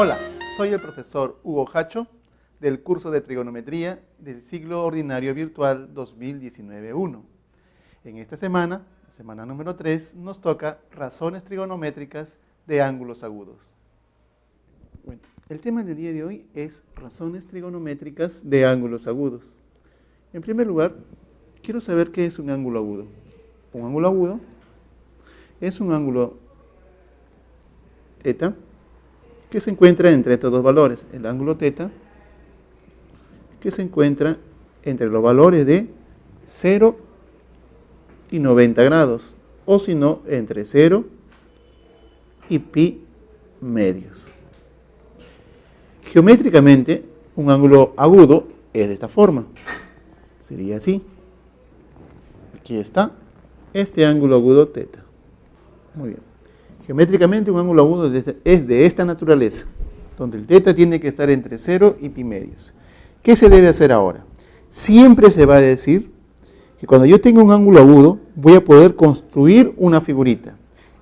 Hola, soy el profesor Hugo Hacho del curso de trigonometría del ciclo ordinario virtual 2019-1. En esta semana, semana número 3, nos toca razones trigonométricas de ángulos agudos. Bueno, el tema del día de hoy es razones trigonométricas de ángulos agudos. En primer lugar, quiero saber qué es un ángulo agudo. Un ángulo agudo es un ángulo θ que se encuentra entre estos dos valores. El ángulo θ que se encuentra entre los valores de 0 y 90 grados, o si no, entre 0 y pi medios. Geométricamente, un ángulo agudo es de esta forma. Sería así. Aquí está este ángulo agudo θ. Muy bien. Geométricamente un ángulo agudo es de esta naturaleza, donde el θ tiene que estar entre 0 y pi medios. ¿Qué se debe hacer ahora? Siempre se va a decir que cuando yo tenga un ángulo agudo, voy a poder construir una figurita.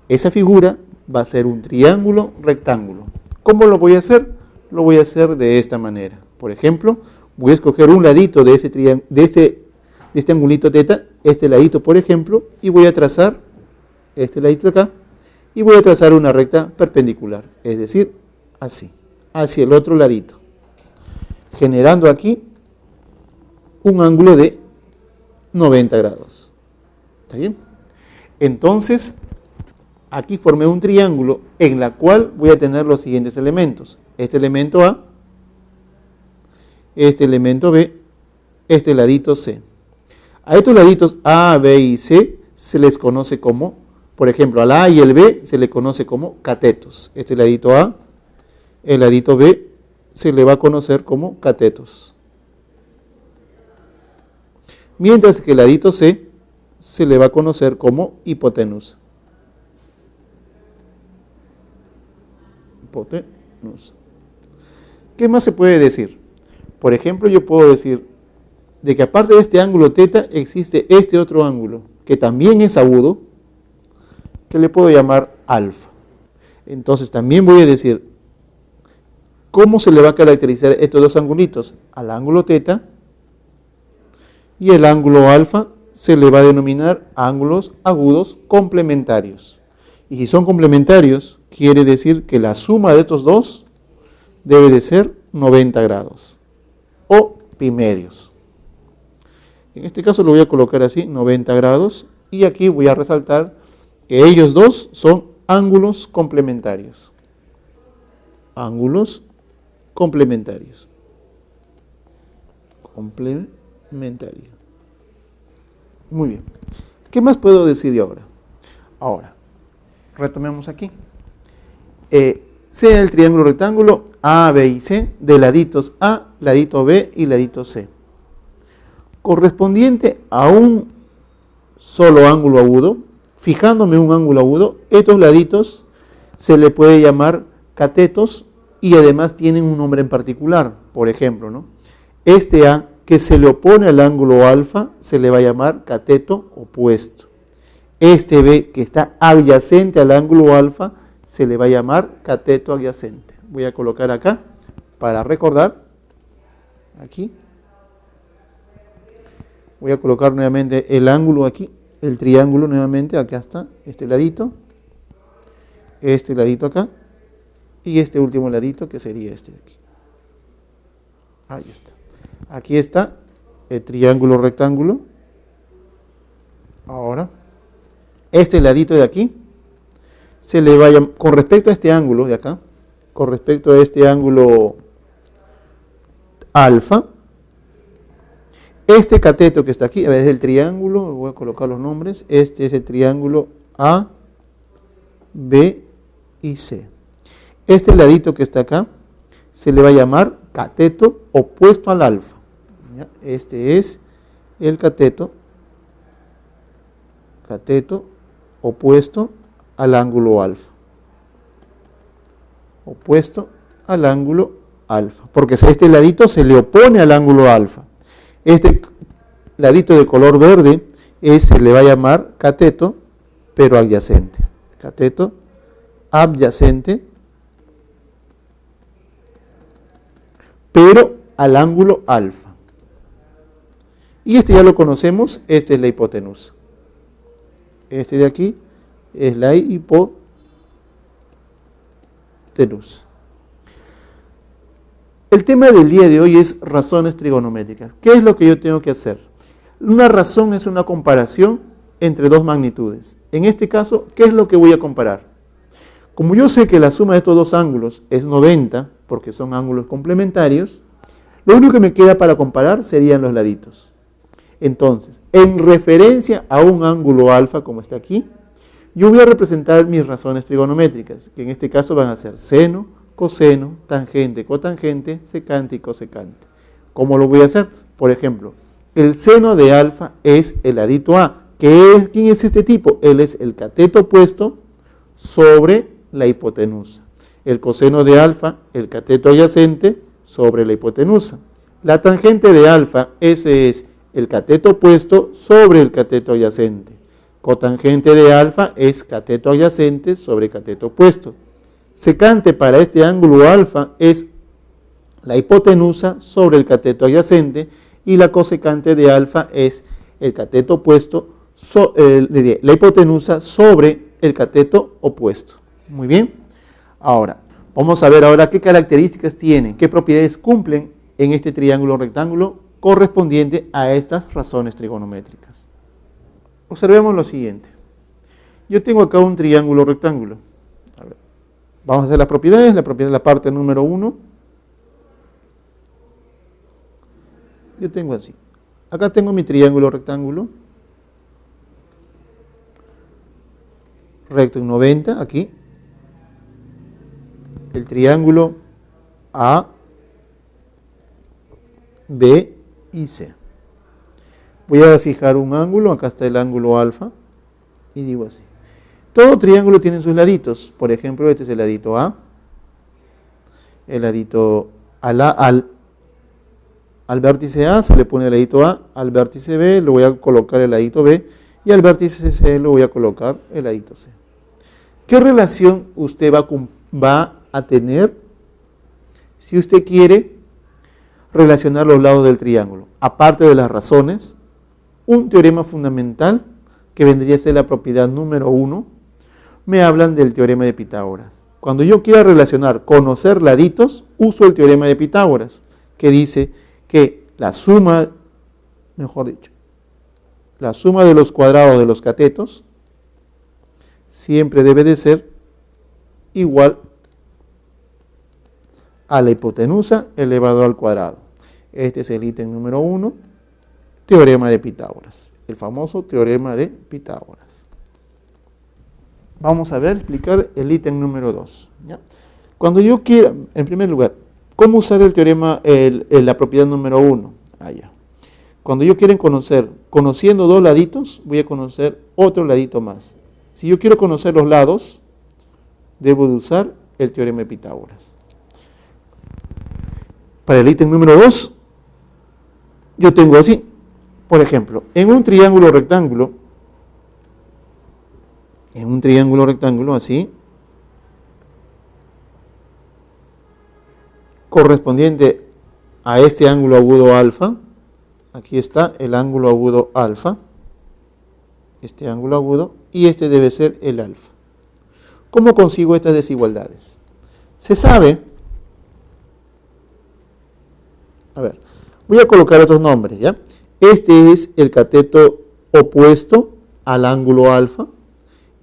Esa figura va a ser un triángulo rectángulo. ¿Cómo lo voy a hacer? Lo voy a hacer de esta manera. Por ejemplo, voy a escoger un ladito de este angulito θ, este ladito por ejemplo, y voy a trazar este ladito acá, y voy a trazar una recta perpendicular, es decir, así, hacia el otro ladito, generando aquí un ángulo de 90 grados. ¿Está bien? Entonces, aquí formé un triángulo en la cual voy a tener los siguientes elementos. Este elemento A, este elemento B, este ladito C. A estos laditos A, B y C se les conoce como, por ejemplo, al A y el B se le conoce como catetos. Este ladito A, el ladito B se le va a conocer como catetos. Mientras que el ladito C se le va a conocer como hipotenusa. Hipotenusa. ¿Qué más se puede decir? Por ejemplo, yo puedo decir de que aparte de este ángulo θ existe este otro ángulo que también es agudo, que le puedo llamar alfa. Entonces también voy a decir cómo se le va a caracterizar estos dos angulitos. Al ángulo θ y el ángulo alfa se le va a denominar ángulos agudos complementarios. Y si son complementarios, quiere decir que la suma de estos dos debe de ser 90 grados o pi medios. En este caso lo voy a colocar así, 90 grados, y aquí voy a resaltar que ellos dos son ángulos complementarios. Ángulos complementarios. Complementarios. Muy bien. ¿Qué más puedo decir de ahora? Ahora, retomemos aquí. Sea el triángulo rectángulo A, B y C, de laditos A, ladito B y ladito C. Correspondiente a un solo ángulo agudo, fijándome un ángulo agudo, estos laditos se le puede llamar catetos y además tienen un nombre en particular. Por ejemplo, ¿no? Este A que se le opone al ángulo alfa se le va a llamar cateto opuesto. Este B que está adyacente al ángulo alfa se le va a llamar cateto adyacente. Voy a colocar acá para recordar. Aquí. Voy a colocar nuevamente el ángulo aquí, el triángulo nuevamente, acá está, este ladito acá, y este último ladito que sería este de aquí. Ahí está. Aquí está el triángulo rectángulo. Ahora, este ladito de aquí, se le va a llamar, con respecto a este ángulo de acá, con respecto a este ángulo alfa, este cateto que está aquí, es el triángulo, voy a colocar los nombres, este es el triángulo A, B y C. Este ladito que está acá se le va a llamar cateto opuesto al alfa. ¿Ya? Este es el cateto opuesto al ángulo alfa. Opuesto al ángulo alfa, porque este ladito se le opone al ángulo alfa. Este ladito de color verde se le va a llamar cateto, pero adyacente. Cateto adyacente pero al ángulo alfa. Y este ya lo conocemos, esta es la hipotenusa. Este de aquí es la hipotenusa. El tema del día de hoy es razones trigonométricas. ¿Qué es lo que yo tengo que hacer? Una razón es una comparación entre dos magnitudes. En este caso, ¿qué es lo que voy a comparar? Como yo sé que la suma de estos dos ángulos es 90, porque son ángulos complementarios, lo único que me queda para comparar serían los laditos. Entonces, en referencia a un ángulo alfa, como está aquí, yo voy a representar mis razones trigonométricas, que en este caso van a ser seno, coseno, tangente, cotangente, secante y cosecante. ¿Cómo lo voy a hacer? Por ejemplo, el seno de alfa es el ladito A. ¿Quién es este tipo? Él es el cateto opuesto sobre la hipotenusa. El coseno de alfa, el cateto adyacente sobre la hipotenusa. La tangente de alfa, ese es el cateto opuesto sobre el cateto adyacente. Cotangente de alfa es cateto adyacente sobre cateto opuesto. Secante para este ángulo alfa es la hipotenusa sobre el cateto adyacente y la cosecante de alfa es el cateto opuesto, la hipotenusa sobre el cateto opuesto. Muy bien. Ahora, vamos a ver ahora qué características tienen, qué propiedades cumplen en este triángulo rectángulo correspondiente a estas razones trigonométricas. Observemos lo siguiente. Yo tengo acá un triángulo rectángulo. A ver, vamos a hacer las propiedades. La propiedad de la parte número 1. Yo tengo así. Acá tengo mi triángulo rectángulo. Recto en 90, aquí. El triángulo A, B y C. Voy a fijar un ángulo, acá está el ángulo alfa, y digo así. Todo triángulo tiene sus laditos. Por ejemplo, este es el ladito A, el ladito al vértice A se le pone el ladito A, al vértice B le voy a colocar el ladito B, y al vértice C le voy a colocar el ladito C. ¿Qué relación usted va a tener si usted quiere relacionar los lados del triángulo? Aparte de las razones, un teorema fundamental, que vendría a ser la propiedad número 1, me hablan del teorema de Pitágoras. Cuando yo quiera relacionar, conocer laditos, uso el teorema de Pitágoras, que dice que la suma, mejor dicho, la suma de los cuadrados de los catetos siempre debe de ser igual a la hipotenusa elevado al cuadrado. Este es el ítem número 1, teorema de Pitágoras, el famoso teorema de Pitágoras. Vamos a ver, explicar el ítem número 2. ¿Ya? Cuando yo quiera, en primer lugar, ¿cómo usar el teorema, la propiedad número 1? Allá. Cuando yo quiera conocer, conociendo dos laditos, voy a conocer otro ladito más. Si yo quiero conocer los lados, debo de usar el teorema de Pitágoras. Para el ítem número 2, yo tengo así. Por ejemplo, en un triángulo rectángulo así, correspondiente a este ángulo agudo alfa, aquí está el ángulo agudo alfa, este ángulo agudo, y este debe ser el alfa. ¿Cómo consigo estas desigualdades? Se sabe, a ver, voy a colocar otros nombres, ¿ya? Este es el cateto opuesto al ángulo alfa.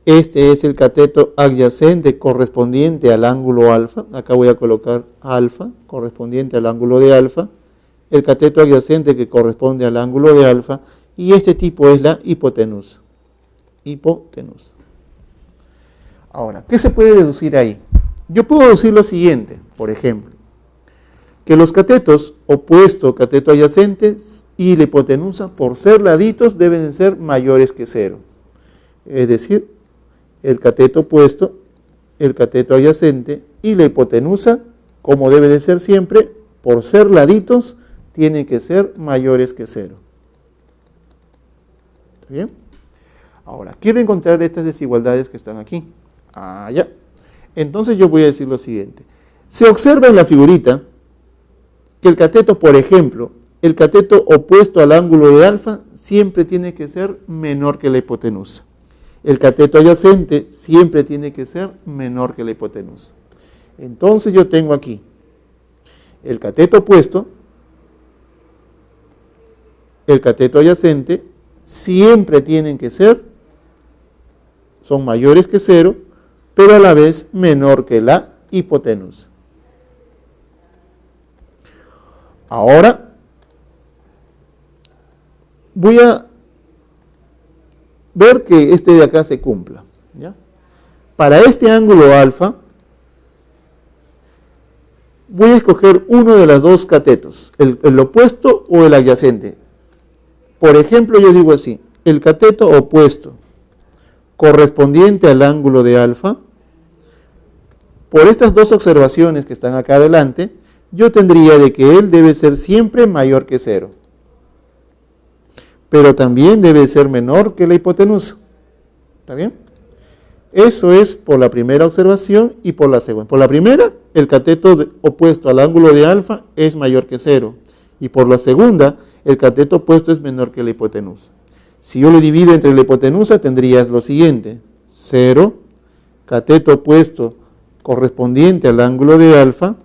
Este es el cateto adyacente correspondiente al ángulo alfa. Acá voy a colocar alfa, correspondiente al ángulo de alfa. El cateto adyacente que corresponde al ángulo de alfa. Y este tipo es la hipotenusa. Hipotenusa. Ahora, ¿qué se puede deducir ahí? Yo puedo deducir lo siguiente, por ejemplo, que los catetos opuesto, cateto adyacente y la hipotenusa, por ser laditos, deben de ser mayores que 0. Es decir, el cateto opuesto, el cateto adyacente y la hipotenusa, como debe de ser siempre, por ser laditos, tienen que ser mayores que 0. ¿Está bien? Ahora, quiero encontrar estas desigualdades que están aquí. Ya. Entonces yo voy a decir lo siguiente. Se observa en la figurita que el cateto, por ejemplo, el cateto opuesto al ángulo de alfa siempre tiene que ser menor que la hipotenusa. El cateto adyacente siempre tiene que ser menor que la hipotenusa. Entonces yo tengo aquí el cateto opuesto, el cateto adyacente, siempre tienen que ser, son mayores que 0, pero a la vez menor que la hipotenusa. Ahora voy a ver que este de acá se cumpla, ¿ya? Para este ángulo alfa, voy a escoger uno de los dos catetos, el opuesto o el adyacente. Por ejemplo, yo digo así, el cateto opuesto correspondiente al ángulo de alfa, por estas dos observaciones que están acá adelante, yo tendría de que él debe ser siempre mayor que 0. Pero también debe ser menor que la hipotenusa. ¿Está bien? Eso es por la primera observación y por la segunda. Por la primera, el cateto opuesto al ángulo de alfa es mayor que 0. Y por la segunda, el cateto opuesto es menor que la hipotenusa. Si yo lo divido entre la hipotenusa, tendrías lo siguiente. 0, cateto opuesto correspondiente al ángulo de alfa,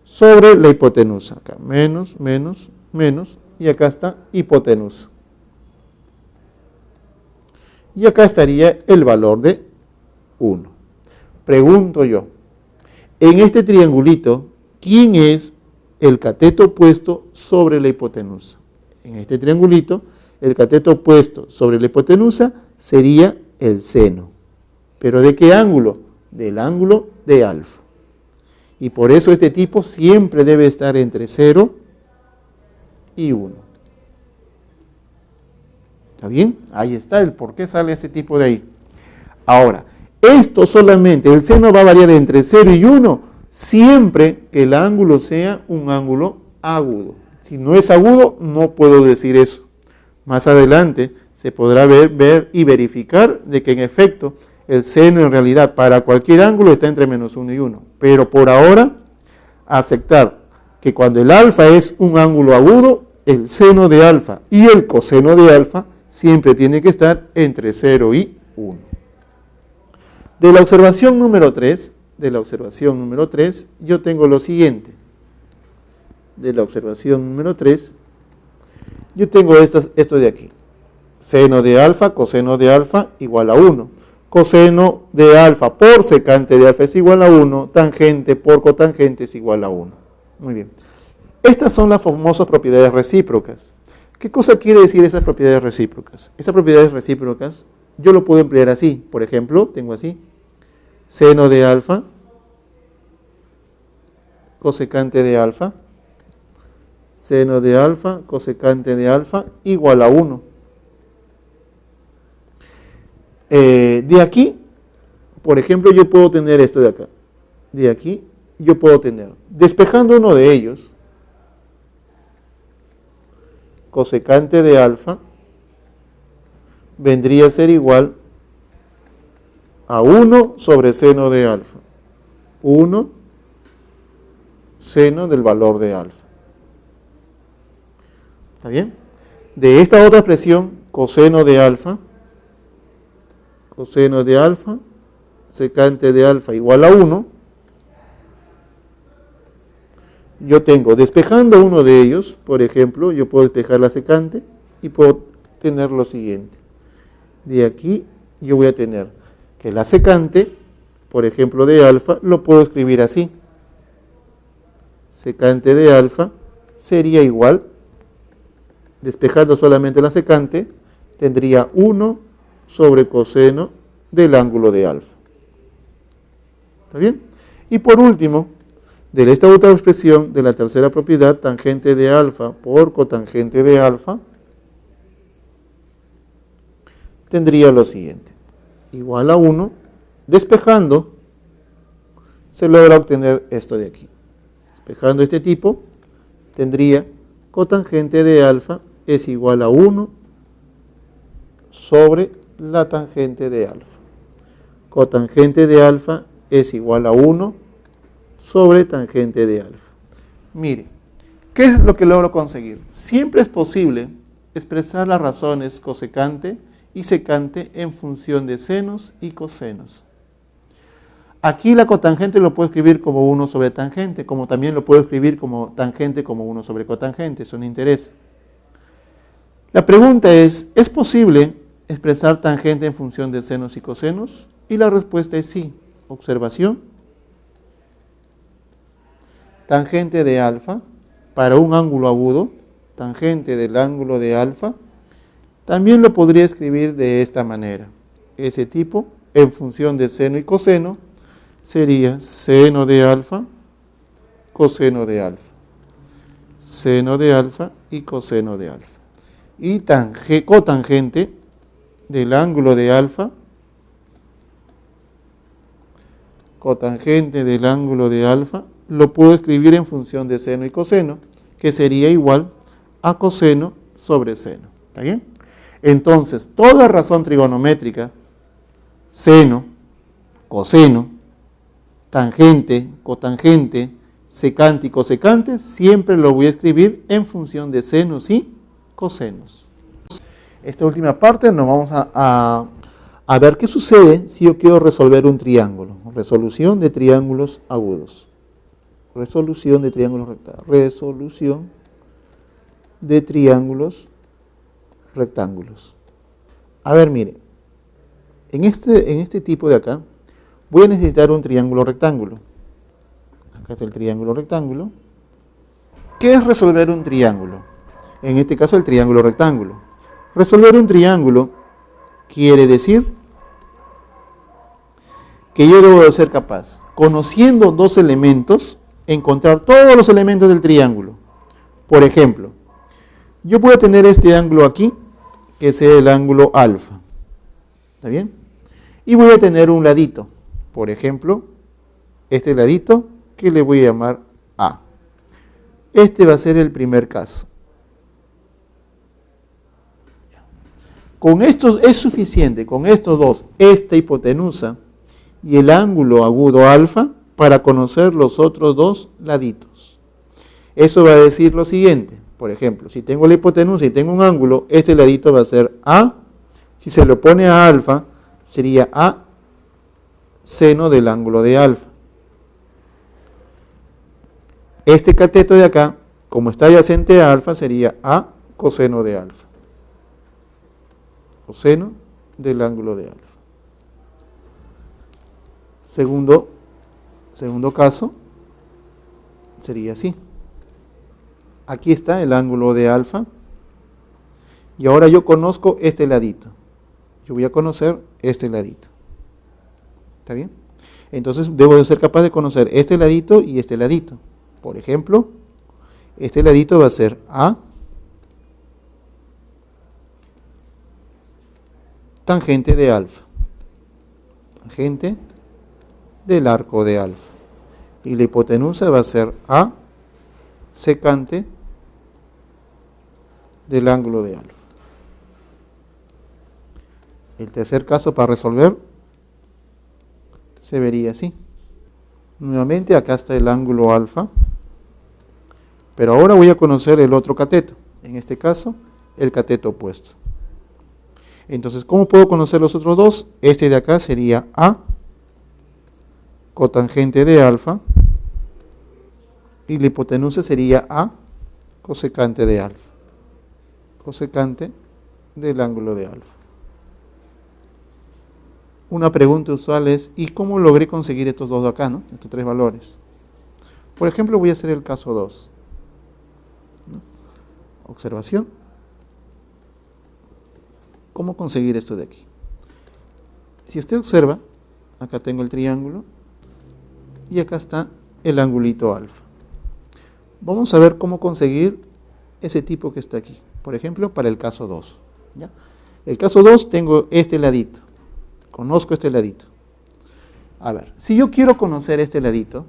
sobre la hipotenusa. Acá, menos, menos, menos, y acá está hipotenusa. Y acá estaría el valor de 1. Pregunto yo, en este triangulito, ¿quién es el cateto opuesto sobre la hipotenusa? En este triangulito, el cateto opuesto sobre la hipotenusa sería el seno. ¿Pero de qué ángulo? Del ángulo de alfa. Y por eso este tipo siempre debe estar entre 0 y 1. ¿Está bien? Ahí está el por qué sale ese tipo de ahí. Ahora, esto solamente, el seno va a variar entre 0 y 1 siempre que el ángulo sea un ángulo agudo. Si no es agudo, no puedo decir eso. Más adelante se podrá ver y verificar de que en efecto el seno en realidad para cualquier ángulo está entre menos 1 y 1. Pero por ahora, aceptar que cuando el alfa es un ángulo agudo, el seno de alfa y el coseno de alfa siempre tiene que estar entre 0 y 1. De la observación número 3, yo tengo lo siguiente. De la observación número 3, yo tengo esto de aquí. Seno de alfa, coseno de alfa igual a 1. Coseno de alfa por secante de alfa es igual a 1. Tangente por cotangente es igual a 1. Muy bien. Estas son las famosas propiedades recíprocas. ¿Qué cosa quiere decir esas propiedades recíprocas? Esas propiedades recíprocas yo lo puedo emplear así. Por ejemplo, tengo así. Seno de alfa, cosecante de alfa. Seno de alfa, cosecante de alfa, igual a 1. De aquí, por ejemplo, yo puedo tener esto de acá. De aquí, yo puedo tener, despejando uno de ellos, cosecante de alfa, vendría a ser igual a 1 sobre seno de alfa. 1 seno del valor de alfa. ¿Está bien? De esta otra expresión, coseno de alfa, secante de alfa igual a 1, yo tengo, despejando uno de ellos, por ejemplo, yo puedo despejar la secante y puedo tener lo siguiente. De aquí yo voy a tener que la secante, por ejemplo, de alfa, lo puedo escribir así. Secante de alfa sería igual, despejando solamente la secante, tendría 1 sobre coseno del ángulo de alfa. ¿Está bien? Y por último, de esta otra expresión, de la tercera propiedad, tangente de alfa por cotangente de alfa, tendría lo siguiente. Igual a 1, despejando, se logra obtener esto de aquí. Despejando este tipo, tendría cotangente de alfa es igual a 1 sobre la tangente de alfa. Cotangente de alfa es igual a 1 sobre tangente de alfa. Mire, ¿qué es lo que logro conseguir? Siempre es posible expresar las razones cosecante y secante en función de senos y cosenos. Aquí la cotangente lo puedo escribir como 1 sobre tangente, como también lo puedo escribir como tangente como 1 sobre cotangente, eso no interesa. La pregunta es posible expresar tangente en función de senos y cosenos? Y la respuesta es sí. Observación. Tangente de alfa para un ángulo agudo, tangente del ángulo de alfa, también lo podría escribir de esta manera. Ese tipo, en función de seno y coseno, sería seno de alfa, coseno de alfa. Seno de alfa y coseno de alfa. Y cotangente del ángulo de alfa, cotangente del ángulo de alfa, lo puedo escribir en función de seno y coseno, que sería igual a coseno sobre seno. ¿Está bien? Entonces, toda razón trigonométrica, seno, coseno, tangente, cotangente, secante y cosecante, siempre lo voy a escribir en función de senos y cosenos. Esta última parte nos vamos a ver qué sucede si yo quiero resolver un triángulo. Resolución de triángulos agudos. Resolución de triángulos rectángulos. Resolución de triángulos rectángulos. A ver, mire, en este tipo de acá, voy a necesitar un triángulo rectángulo. Acá está el triángulo rectángulo. ¿Qué es resolver un triángulo? En este caso, el triángulo rectángulo. Resolver un triángulo quiere decir que yo debo de ser capaz, conociendo dos elementos, encontrar todos los elementos del triángulo. Por ejemplo, yo puedo tener este ángulo aquí, que es el ángulo alfa. ¿Está bien? Y voy a tener un ladito. Por ejemplo, este ladito que le voy a llamar A. Este va a ser el primer caso. Con estos es suficiente, con estos dos, esta hipotenusa y el ángulo agudo alfa, para conocer los otros dos laditos. Eso va a decir lo siguiente. Por ejemplo, si tengo la hipotenusa y tengo un ángulo, este ladito va a ser A. Si se lo pone a alfa, sería A seno del ángulo de alfa. Este cateto de acá, como está adyacente a alfa, sería A coseno de alfa. Coseno del ángulo de alfa. Segundo caso sería así. Aquí está el ángulo de alfa. Y ahora yo conozco este ladito. Yo voy a conocer este ladito. ¿Está bien? Entonces debo de ser capaz de conocer este ladito y este ladito. Por ejemplo, este ladito va a ser A tangente de alfa. Tangente del arco de alfa. Y la hipotenusa va a ser A secante del ángulo de alfa. El tercer caso para resolver se vería así. Nuevamente acá está el ángulo alfa, pero ahora voy a conocer el otro cateto, en este caso el cateto opuesto. Entonces, ¿cómo puedo conocer los otros dos? Este de acá sería A cotangente de alfa y la hipotenusa sería A cosecante de alfa. Cosecante del ángulo de alfa. Una pregunta usual es, ¿y cómo logré conseguir estos dos de acá, no? Estos tres valores. Por ejemplo, voy a hacer el caso 2. Observación. ¿Cómo conseguir esto de aquí? Si usted observa, acá tengo el triángulo y acá está el angulito alfa. Vamos a ver cómo conseguir ese tipo que está aquí. Por ejemplo, para el caso 2. ¿Ya? El caso 2 tengo este ladito. Conozco este ladito. A ver, si yo quiero conocer este ladito,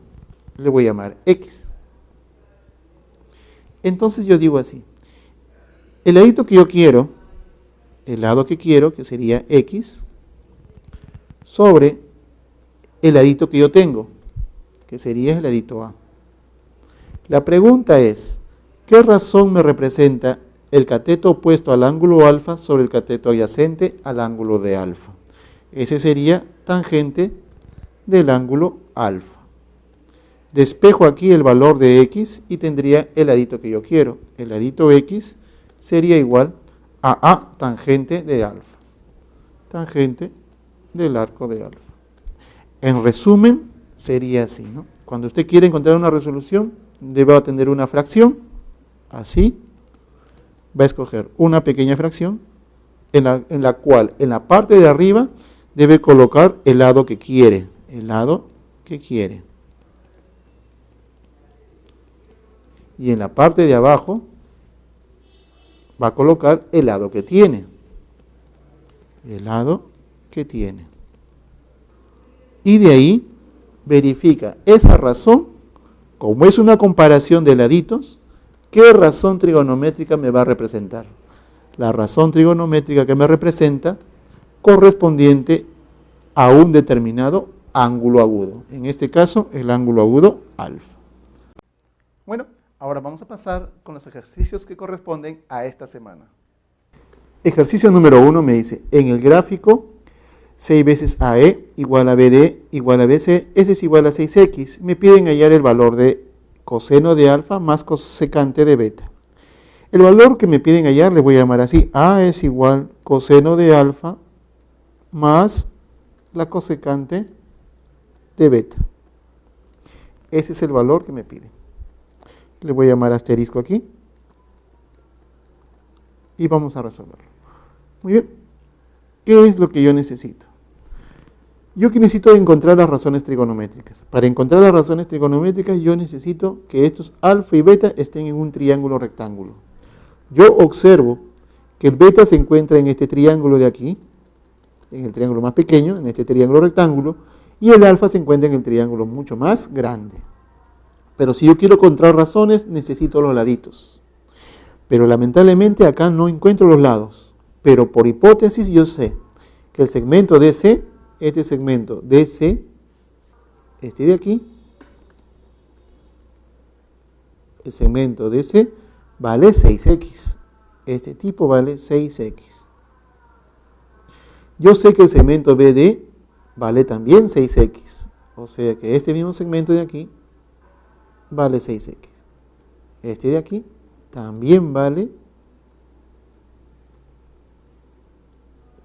le voy a llamar X. Entonces yo digo así. El ladito que yo quiero, el lado que quiero, que sería X, sobre el ladito que yo tengo, que sería el ladito A. La pregunta es, ¿qué razón me representa el cateto opuesto al ángulo alfa sobre el cateto adyacente al ángulo de alfa? Ese sería tangente del ángulo alfa. Despejo aquí el valor de x y tendría el ladito que yo quiero. El ladito x sería igual a A tangente de alfa. Tangente del arco de alfa. En resumen, sería así, ¿no? Cuando usted quiere encontrar una resolución, debe tener una fracción, así, va a escoger una pequeña fracción, en la cual, en la parte de arriba, debe colocar el lado que quiere, y en la parte de abajo, va a colocar el lado que tiene, y de ahí, verifica esa razón, como es una comparación de laditos, ¿qué razón trigonométrica me va a representar? La razón trigonométrica que me representa correspondiente a un determinado ángulo agudo. En este caso, el ángulo agudo alfa. Bueno, ahora vamos a pasar con los ejercicios que corresponden a esta semana. Ejercicio número 1 me dice, en el gráfico 6 veces AE igual a BD igual a BC, S es igual a 6X. Me piden hallar el valor de coseno de alfa más cosecante de beta. El valor que me piden hallar le voy a llamar así. A es igual coseno de alfa más la cosecante de beta. Ese es el valor que me piden. Le voy a llamar asterisco aquí. Y vamos a resolverlo. Muy bien. ¿Qué es lo que yo necesito? Yo que necesito encontrar las razones trigonométricas. Para encontrar las razones trigonométricas yo necesito que estos alfa y beta estén en un triángulo rectángulo. Yo observo que el beta se encuentra en este triángulo de aquí, en el triángulo más pequeño, en este triángulo rectángulo, y el alfa se encuentra en el triángulo mucho más grande. Pero si yo quiero encontrar razones, necesito los laditos. Pero lamentablemente acá no encuentro los lados. Pero por hipótesis yo sé que el segmento DC, este segmento DC, este de aquí, el segmento DC vale 6X. Este tipo vale 6X. Yo sé que el segmento BD vale también 6X. O sea que este mismo segmento de aquí vale 6X. Este de aquí también vale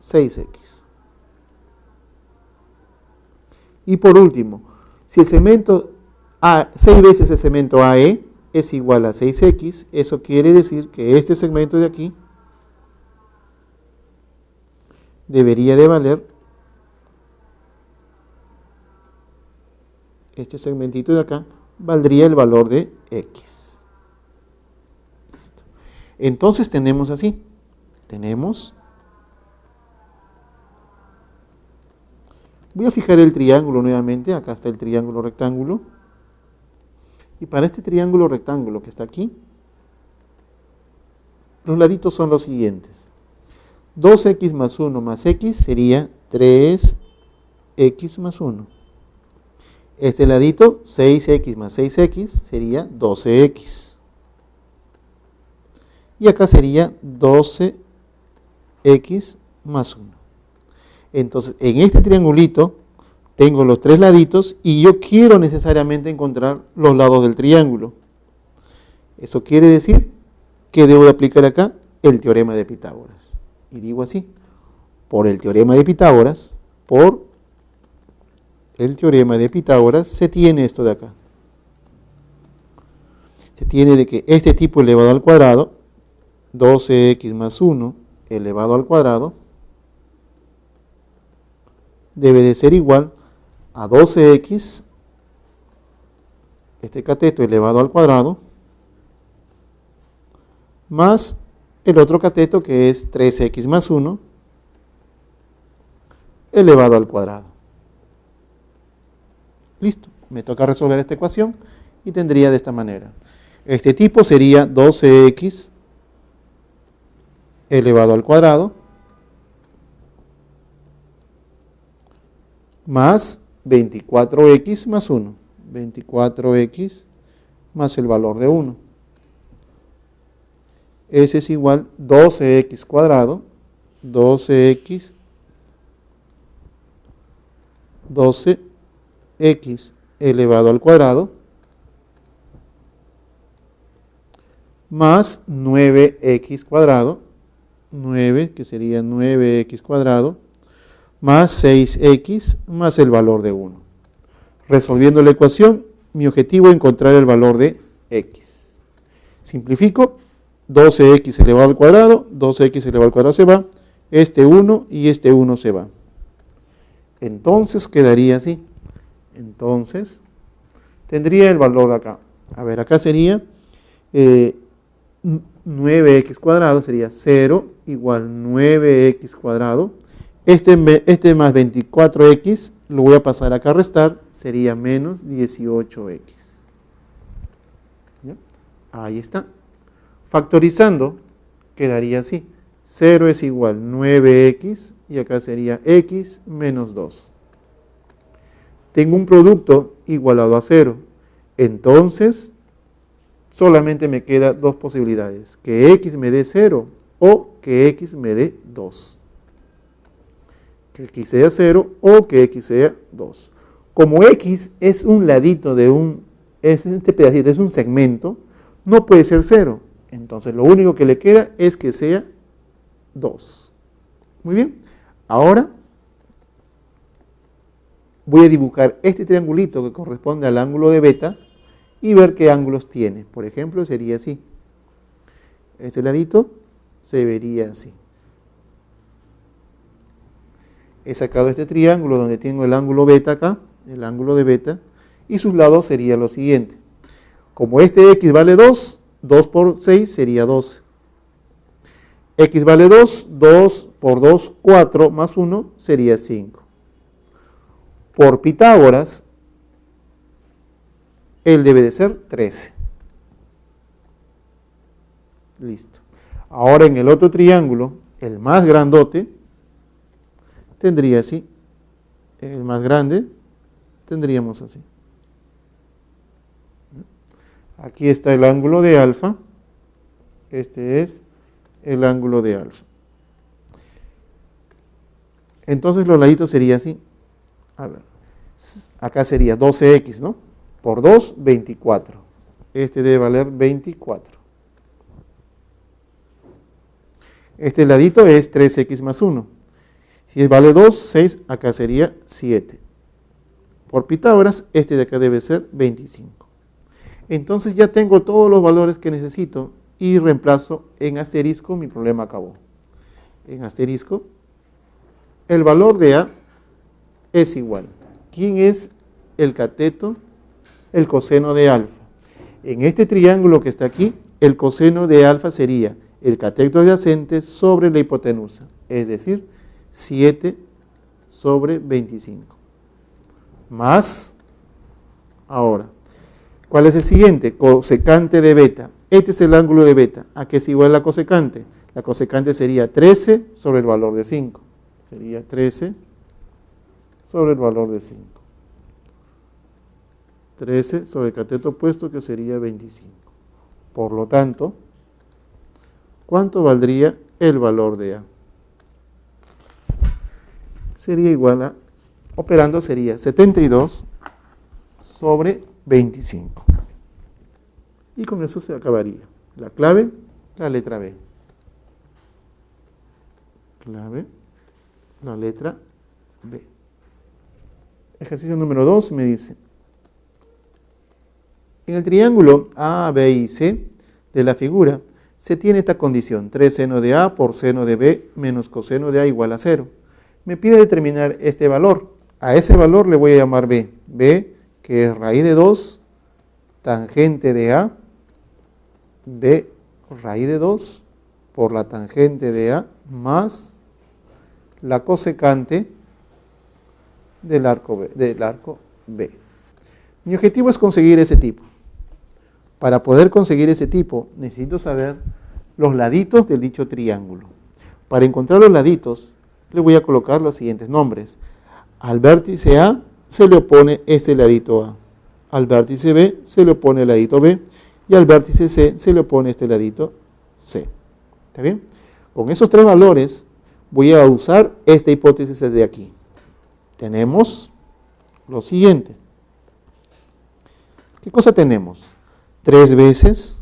6X. Y por último, si el segmento 6 veces el segmento AE es igual a 6X, eso quiere decir que este segmento de aquí debería de valer, este segmentito de acá, valdría el valor de X. Listo. Entonces tenemos así, voy a fijar el triángulo nuevamente, acá está el triángulo rectángulo, y para este triángulo rectángulo que está aquí, los laditos son los siguientes. 2x más 1 más x sería 3x más 1. Este ladito, 6x más 6x, sería 12x. Y acá sería 12x más 1. Entonces, en este triangulito tengo los tres laditos y yo quiero necesariamente encontrar los lados del triángulo. Eso quiere decir que debo de aplicar acá el teorema de Pitágoras. Y digo así, por el teorema de Pitágoras, se tiene esto de acá. Se tiene de que este tipo elevado al cuadrado, 12x más 1 elevado al cuadrado, debe de ser igual a 12x, este cateto elevado al cuadrado, más el otro cateto que es 3x más 1 elevado al cuadrado. Listo, me toca resolver esta ecuación y tendría de esta manera. Este tipo sería 12x elevado al cuadrado más 24x más 1. 24x más el valor de 1. Ese es igual 12x cuadrado, 12x elevado al cuadrado, más 9x cuadrado, 9, que sería 9x cuadrado, más 6x, más el valor de 1. Resolviendo la ecuación, mi objetivo es encontrar el valor de x. Simplifico, 12x elevado al cuadrado, 12x elevado al cuadrado se va, este 1 y este 1 se va. Entonces quedaría así. Entonces, tendría el valor acá. A ver, acá sería 9x cuadrado, sería 0 igual 9x cuadrado. Este más 24x lo voy a pasar acá a restar, sería menos 18x. ¿Ya? Ahí está. Factorizando, quedaría así. 0 es igual 9x y acá sería x menos 2. Tengo un producto igualado a 0. Entonces, solamente me quedan dos posibilidades. Que x me dé 0 o que x me dé 2. Que x sea 0 o que x sea 2. Como x es un ladito de este pedacito es un segmento, no puede ser 0. Entonces lo único que le queda es que sea 2. Muy bien. Ahora voy a dibujar este triangulito que corresponde al ángulo de beta y ver qué ángulos tiene. Por ejemplo, sería así. Este ladito se vería así. He sacado este triángulo donde tengo el ángulo beta acá, el ángulo de beta, y sus lados sería lo siguiente. Como este x vale 2, 2 por 6 sería 12. X vale 2, 2 por 2, 4, más 1 sería 5. Por Pitágoras, él debe de ser 13. Listo. Ahora en el otro triángulo, el más grandote, tendría así. El más grande, tendríamos así. Aquí está el ángulo de alfa. Este es el ángulo de alfa. Entonces los laditos sería así. A ver, acá sería 12x, ¿no? Por 2, 24. Este debe valer 24. Este ladito es 3x más 1. Si vale 2, 6, acá sería 7. Por Pitágoras, este de acá debe ser 25. Entonces ya tengo todos los valores que necesito y reemplazo en asterisco, mi problema acabó. En asterisco, el valor de A es igual. ¿Quién es el cateto? El coseno de alfa. En este triángulo que está aquí, el coseno de alfa sería el cateto adyacente sobre la hipotenusa, es decir, 7 sobre 25. Más, ahora, ¿cuál es el siguiente? Cosecante de beta. Este es el ángulo de beta. ¿A qué es igual la cosecante? La cosecante sería 13 sobre el valor de 5. Sería 13 sobre el valor de 5. 13 sobre el cateto opuesto, que sería 25. Por lo tanto, ¿cuánto valdría el valor de A? Sería igual a, operando sería 72 sobre 25. Y con eso se acabaría. La clave, la letra B. Clave, la letra B. Ejercicio número 2 me dice: en el triángulo A, B y C de la figura se tiene esta condición: 3 seno de A por seno de B menos coseno de A igual a 0. Me pide determinar este valor. A ese valor le voy a llamar B. B, que es raíz de 2, tangente de A, B raíz de 2 por la tangente de A más la cosecante del arco B. Mi objetivo es conseguir ese tipo. Para poder conseguir ese tipo, necesito saber los laditos del dicho triángulo. Para encontrar los laditos, le voy a colocar los siguientes nombres. Al vértice A se le opone este ladito A. al vértice B se le opone el ladito B y al vértice C se le opone este ladito C. ¿Está bien? Con esos tres valores voy a usar esta hipótesis de aquí. Tenemos lo siguiente. ¿Qué cosa tenemos? 3 veces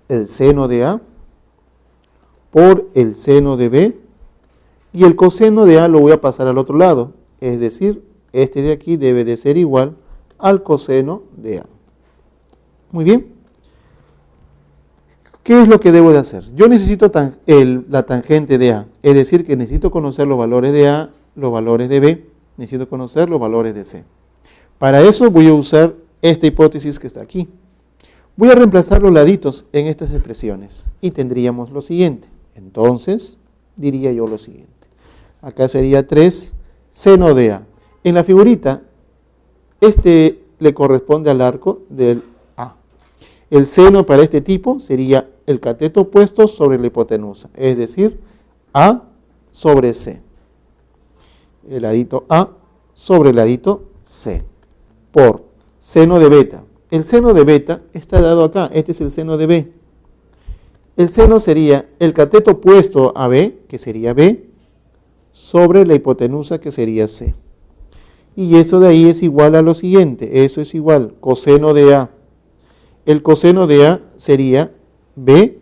el seno de A por el seno de B, y el coseno de A lo voy a pasar al otro lado, es decir, este de aquí debe de ser igual al coseno de A. Muy bien. ¿Qué es lo que debo de hacer? Yo necesito la tangente de A, es decir, que necesito conocer los valores de A, los valores de B, necesito conocer los valores de C. Para eso voy a usar esta hipótesis que está aquí. Voy a reemplazar los laditos en estas expresiones y tendríamos lo siguiente. Entonces, diría yo lo siguiente. Acá sería 3 seno de A. En la figurita, este le corresponde al arco del A. El seno para este tipo sería el cateto opuesto sobre la hipotenusa, es decir, A sobre C. El ladito A sobre el ladito C, por seno de beta. El seno de beta está dado acá, este es el seno de B. El seno sería el cateto opuesto a B, que sería B, sobre la hipotenusa, que sería C. Y eso de ahí es igual a lo siguiente, eso es igual, coseno de A. El coseno de A sería B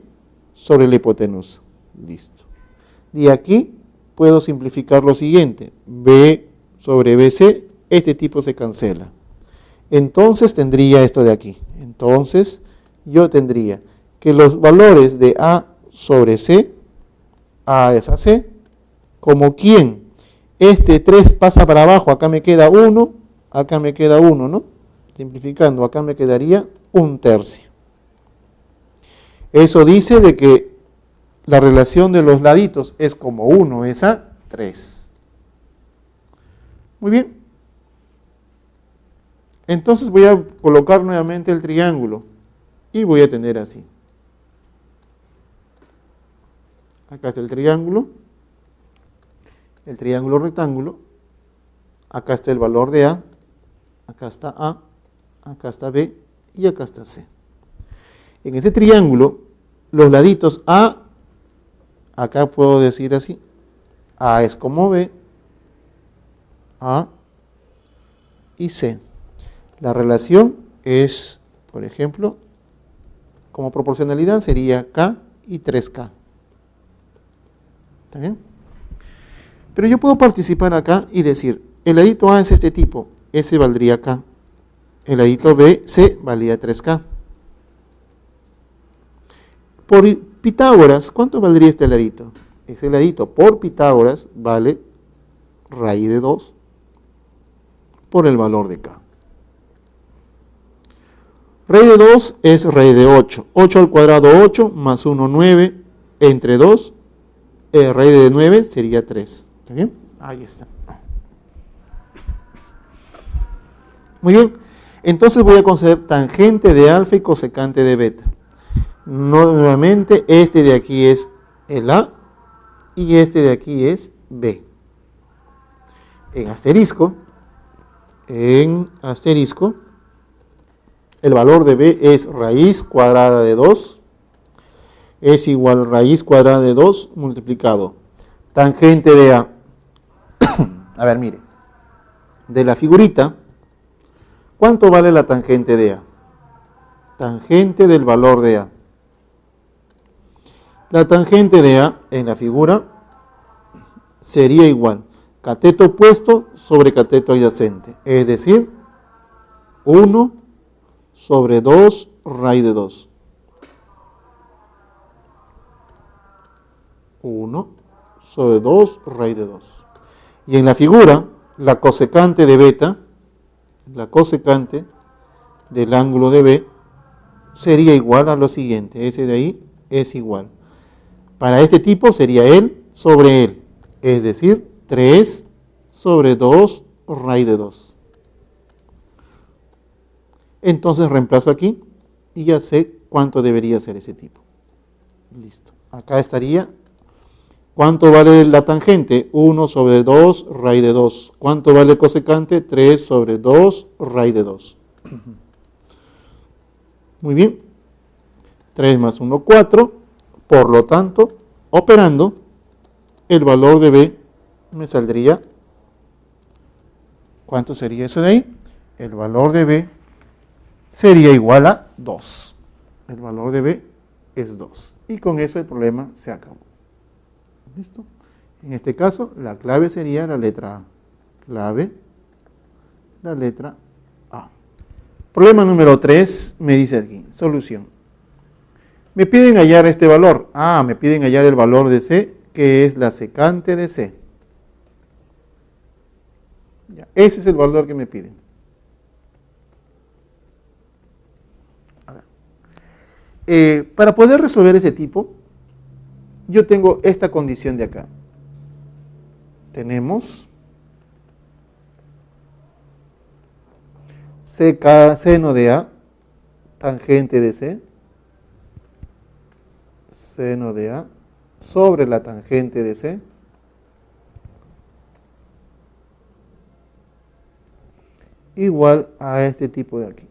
sobre la hipotenusa. Listo. Y aquí puedo simplificar lo siguiente, B sobre BC, este tipo se cancela. Entonces tendría esto de aquí. Entonces yo tendría que los valores de A sobre C, A es a C, como quien este 3 pasa para abajo, acá me queda 1, acá me queda 1, ¿no? Simplificando, acá me quedaría 1/3. Eso dice de que la relación de los laditos es como 1 es a 3. Muy bien. Entonces voy a colocar nuevamente el triángulo y voy a tener así. Acá está el triángulo rectángulo, acá está el valor de A, acá está B y acá está C. En este triángulo, los laditos A, acá puedo decir así, A es como B, A y C. La relación es, por ejemplo, como proporcionalidad sería K y 3K. ¿Está bien? Pero yo puedo participar acá y decir, el ladito A es este tipo, ese valdría K. El ladito B, C, valía 3K. Por Pitágoras, ¿cuánto valdría este ladito? Ese ladito por Pitágoras vale raíz de 2 por el valor de K. Raíz de 2 es raíz de 8. 8 al cuadrado 8 más 1, 9. Entre 2, raíz de 9 sería 3. ¿Está bien? Ahí está. Muy bien. Entonces voy a conceder tangente de alfa y cosecante de beta. Nuevamente, este de aquí es el A y este de aquí es B. En asterisco, el valor de B es raíz cuadrada de 2, es igual a raíz cuadrada de 2 multiplicado tangente de A. A ver, mire, de la figurita, ¿cuánto vale la tangente de A? Tangente del valor de A. La tangente de A en la figura sería igual cateto opuesto sobre cateto adyacente, es decir, 1 sobre 2 raíz de 2. 1 sobre 2 raíz de 2. Y en la figura, la cosecante de beta, la cosecante del ángulo de B, sería igual a lo siguiente. Ese de ahí es igual. Para este tipo sería él sobre él, es decir, 3 sobre 2 raíz de 2. Entonces reemplazo aquí y ya sé cuánto debería ser ese tipo. Listo. Acá estaría ¿Cuánto vale la tangente? 1 sobre 2 raíz de 2. ¿Cuánto vale el cosecante? 3 sobre 2 raíz de 2. Muy bien. 3 más 1, 4. Por lo tanto, operando, el valor de B me saldría. ¿Cuánto sería eso de ahí? El valor de B sería igual a 2. El valor de B es 2. Y con eso el problema se acabó. ¿Listo? En este caso, la clave sería la letra A. Clave, la letra A. Problema número 3, me dice aquí, solución. Me piden hallar este valor. Me piden hallar el valor de C, que es la secante de C. Ya, ese es el valor que me piden. Para poder resolver ese tipo, yo tengo esta condición de acá. Tenemos seno de A, tangente de C, seno de A sobre la tangente de C, igual a este tipo de aquí.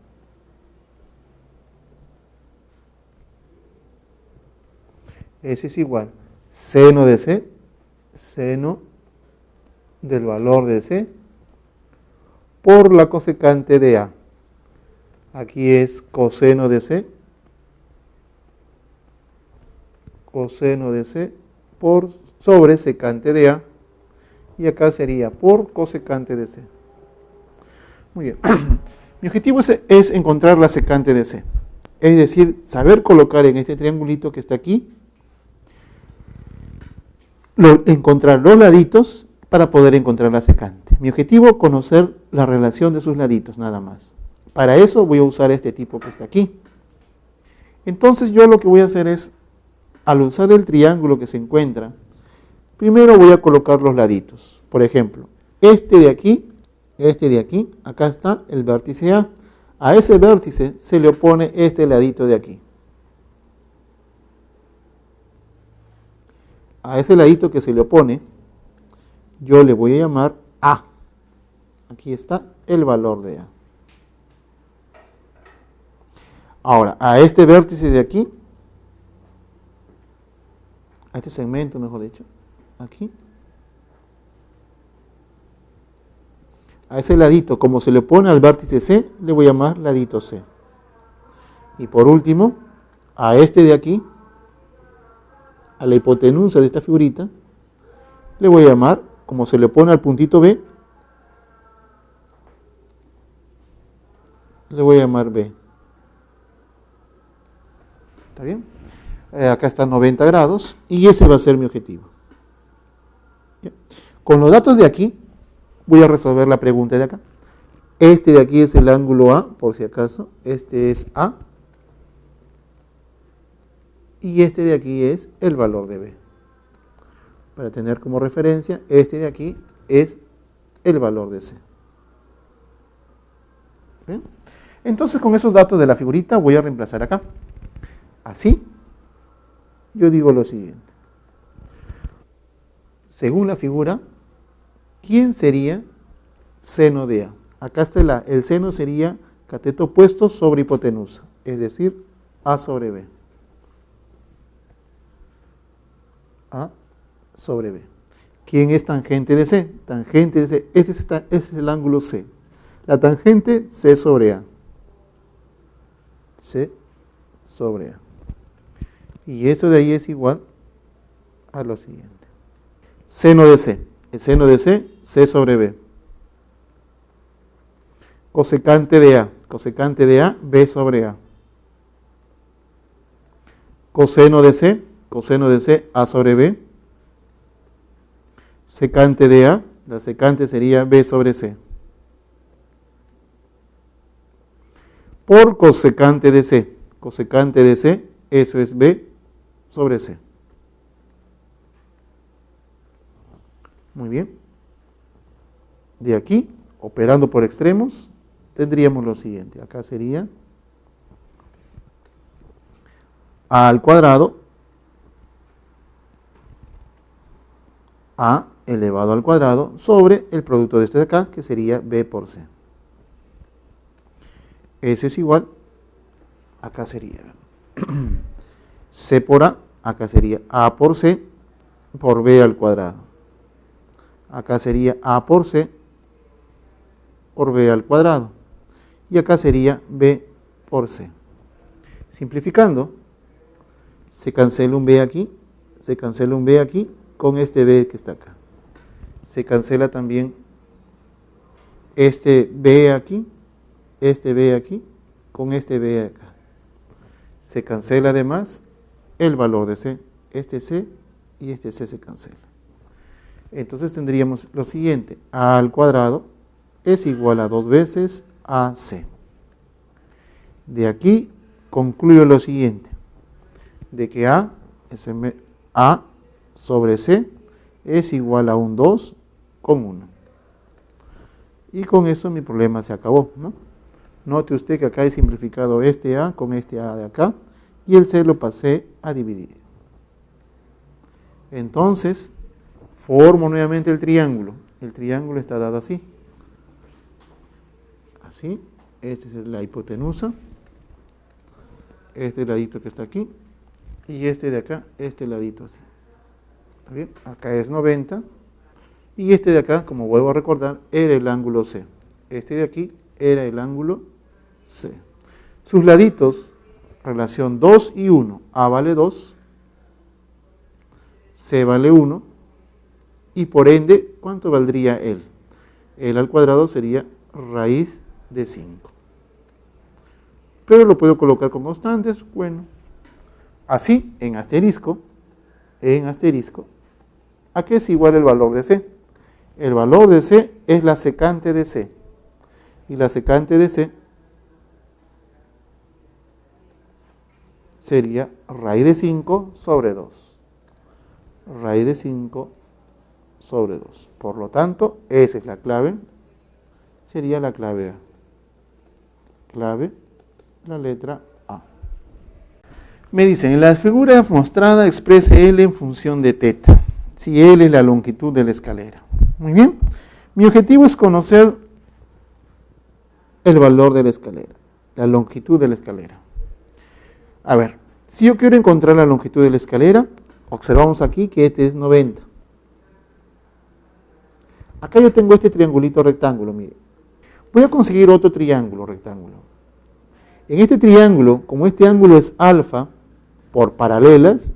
Ese es igual seno de C, seno del valor de C, por la cosecante de A. Aquí es coseno de C, coseno de C por sobre secante de A, y acá sería por cosecante de C. Muy bien. Mi objetivo es encontrar la secante de C, es decir, saber colocar en este triangulito que está aquí, encontrar los laditos para poder encontrar la secante. Mi objetivo es conocer la relación de sus laditos, nada más. Para eso voy a usar este tipo que está aquí. Entonces yo lo que voy a hacer es, al usar el triángulo que se encuentra, primero voy a colocar los laditos. Por ejemplo, este de aquí, acá está el vértice A. A ese vértice se le opone este ladito de aquí. A ese ladito que se le opone, yo le voy a llamar A. Aquí está el valor de A. Ahora, a este vértice de aquí, a este segmento, mejor dicho, aquí, a ese ladito, como se le opone al vértice C, le voy a llamar ladito C. Y por último, a este de aquí, a la hipotenusa de esta figurita, le voy a llamar, como se le opone al puntito B, le voy a llamar B. ¿Está bien? Acá está 90 grados y ese va a ser mi objetivo. ¿Bien? Con los datos de aquí, voy a resolver la pregunta de acá. Este de aquí es el ángulo A, por si acaso. Este es A. Y este de aquí es el valor de B. Para tener como referencia, este de aquí es el valor de C. ¿Bien? Entonces, con esos datos de la figurita voy a reemplazar acá. Así, yo digo lo siguiente. Según la figura, ¿quién sería seno de A? Acá está el seno sería cateto opuesto sobre hipotenusa, es decir, A sobre B. A sobre B. ¿Quién es tangente de C? Tangente de C, ese es el ángulo C. La tangente C sobre A. C sobre A. Y eso de ahí es igual a lo siguiente. Seno de C. El seno de C, C sobre B. Cosecante de A. Cosecante de A, B sobre A. Coseno de C, A sobre B. Secante de A, la secante sería B sobre C. Por cosecante de C, eso es B sobre C. Muy bien. De aquí, operando por extremos, tendríamos lo siguiente. Acá sería A al cuadrado A elevado al cuadrado sobre el producto de este de acá, que sería B por C. S es igual, acá sería C por A, acá sería A por C por B al cuadrado. Acá sería A por C por B al cuadrado. Y acá sería B por C. Simplificando, se cancela un B aquí, se cancela un B aquí con este B que está acá. Se cancela también este B aquí con este B acá. Se cancela además el valor de C. Este C y este C se cancela. Entonces tendríamos lo siguiente. A al cuadrado es igual a 2 veces AC. De aquí concluyo lo siguiente. De que A sobre C es igual a un 2 con 1. Y con eso mi problema se acabó, ¿no? Note usted que acá he simplificado este A con este A de acá y el C lo pasé a dividir. Entonces, formo nuevamente el triángulo. El triángulo está dado así. Así. Esta es la hipotenusa. Este ladito que está aquí. Y este de acá, este ladito así. ¿Está bien? Acá es 90. Y este de acá, como vuelvo a recordar, era el ángulo C. Este de aquí era el ángulo C. Sus laditos, relación 2 y 1. A vale 2. C vale 1. Y por ende, ¿cuánto valdría él? Él al cuadrado sería raíz de 5. Pero lo puedo colocar con constantes. Bueno, así, en asterisco, ¿a qué es igual el valor de C? El valor de C es la secante de C. Y la secante de C sería raíz de 5 sobre 2. Raíz de 5 sobre 2. Por lo tanto, esa es la clave. Sería la clave A. Clave, la letra A. Me dicen, en la figura mostrada exprese L en función de teta. Si L es la longitud de la escalera. Muy bien. Mi objetivo es conocer el valor de la escalera, la longitud de la escalera. A ver, si yo quiero encontrar la longitud de la escalera, observamos aquí que este es 90. Acá yo tengo este triangulito rectángulo, mire. Voy a conseguir otro triángulo rectángulo. En este triángulo, como este ángulo es alfa por paralelas,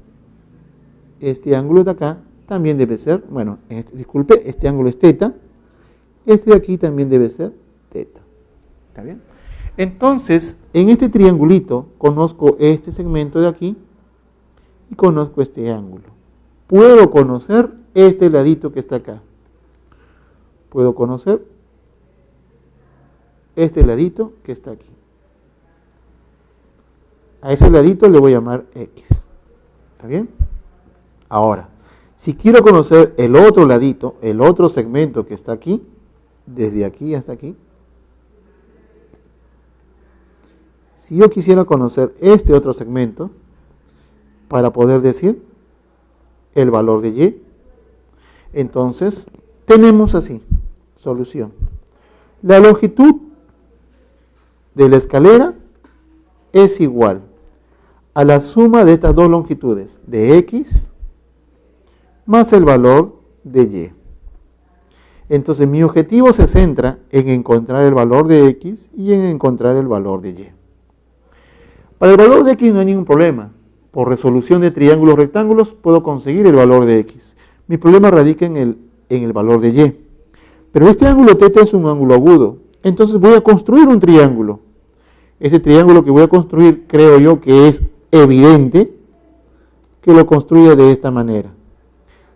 este ángulo de acá también debe ser, bueno, disculpe, este ángulo es teta, este de aquí también debe ser teta. ¿Está bien? Entonces, en este triangulito conozco este segmento de aquí y conozco este ángulo. Puedo conocer este ladito que está acá. Puedo conocer este ladito que está aquí. A ese ladito le voy a llamar X. ¿Está bien? Ahora, si quiero conocer el otro ladito, el otro segmento que está aquí, desde aquí hasta aquí, si yo quisiera conocer este otro segmento, para poder decir el valor de Y, entonces tenemos así, solución. La longitud de la escalera es igual a la suma de estas dos longitudes, de X más el valor de Y. Entonces mi objetivo se centra en encontrar el valor de X y en encontrar el valor de Y. Para el valor de X no hay ningún problema. Por resolución de triángulos rectángulos puedo conseguir el valor de X. Mi problema radica en el valor de Y. Pero este ángulo θ es un ángulo agudo. Entonces voy a construir un triángulo. Ese triángulo que voy a construir creo yo que es evidente que lo construya de esta manera.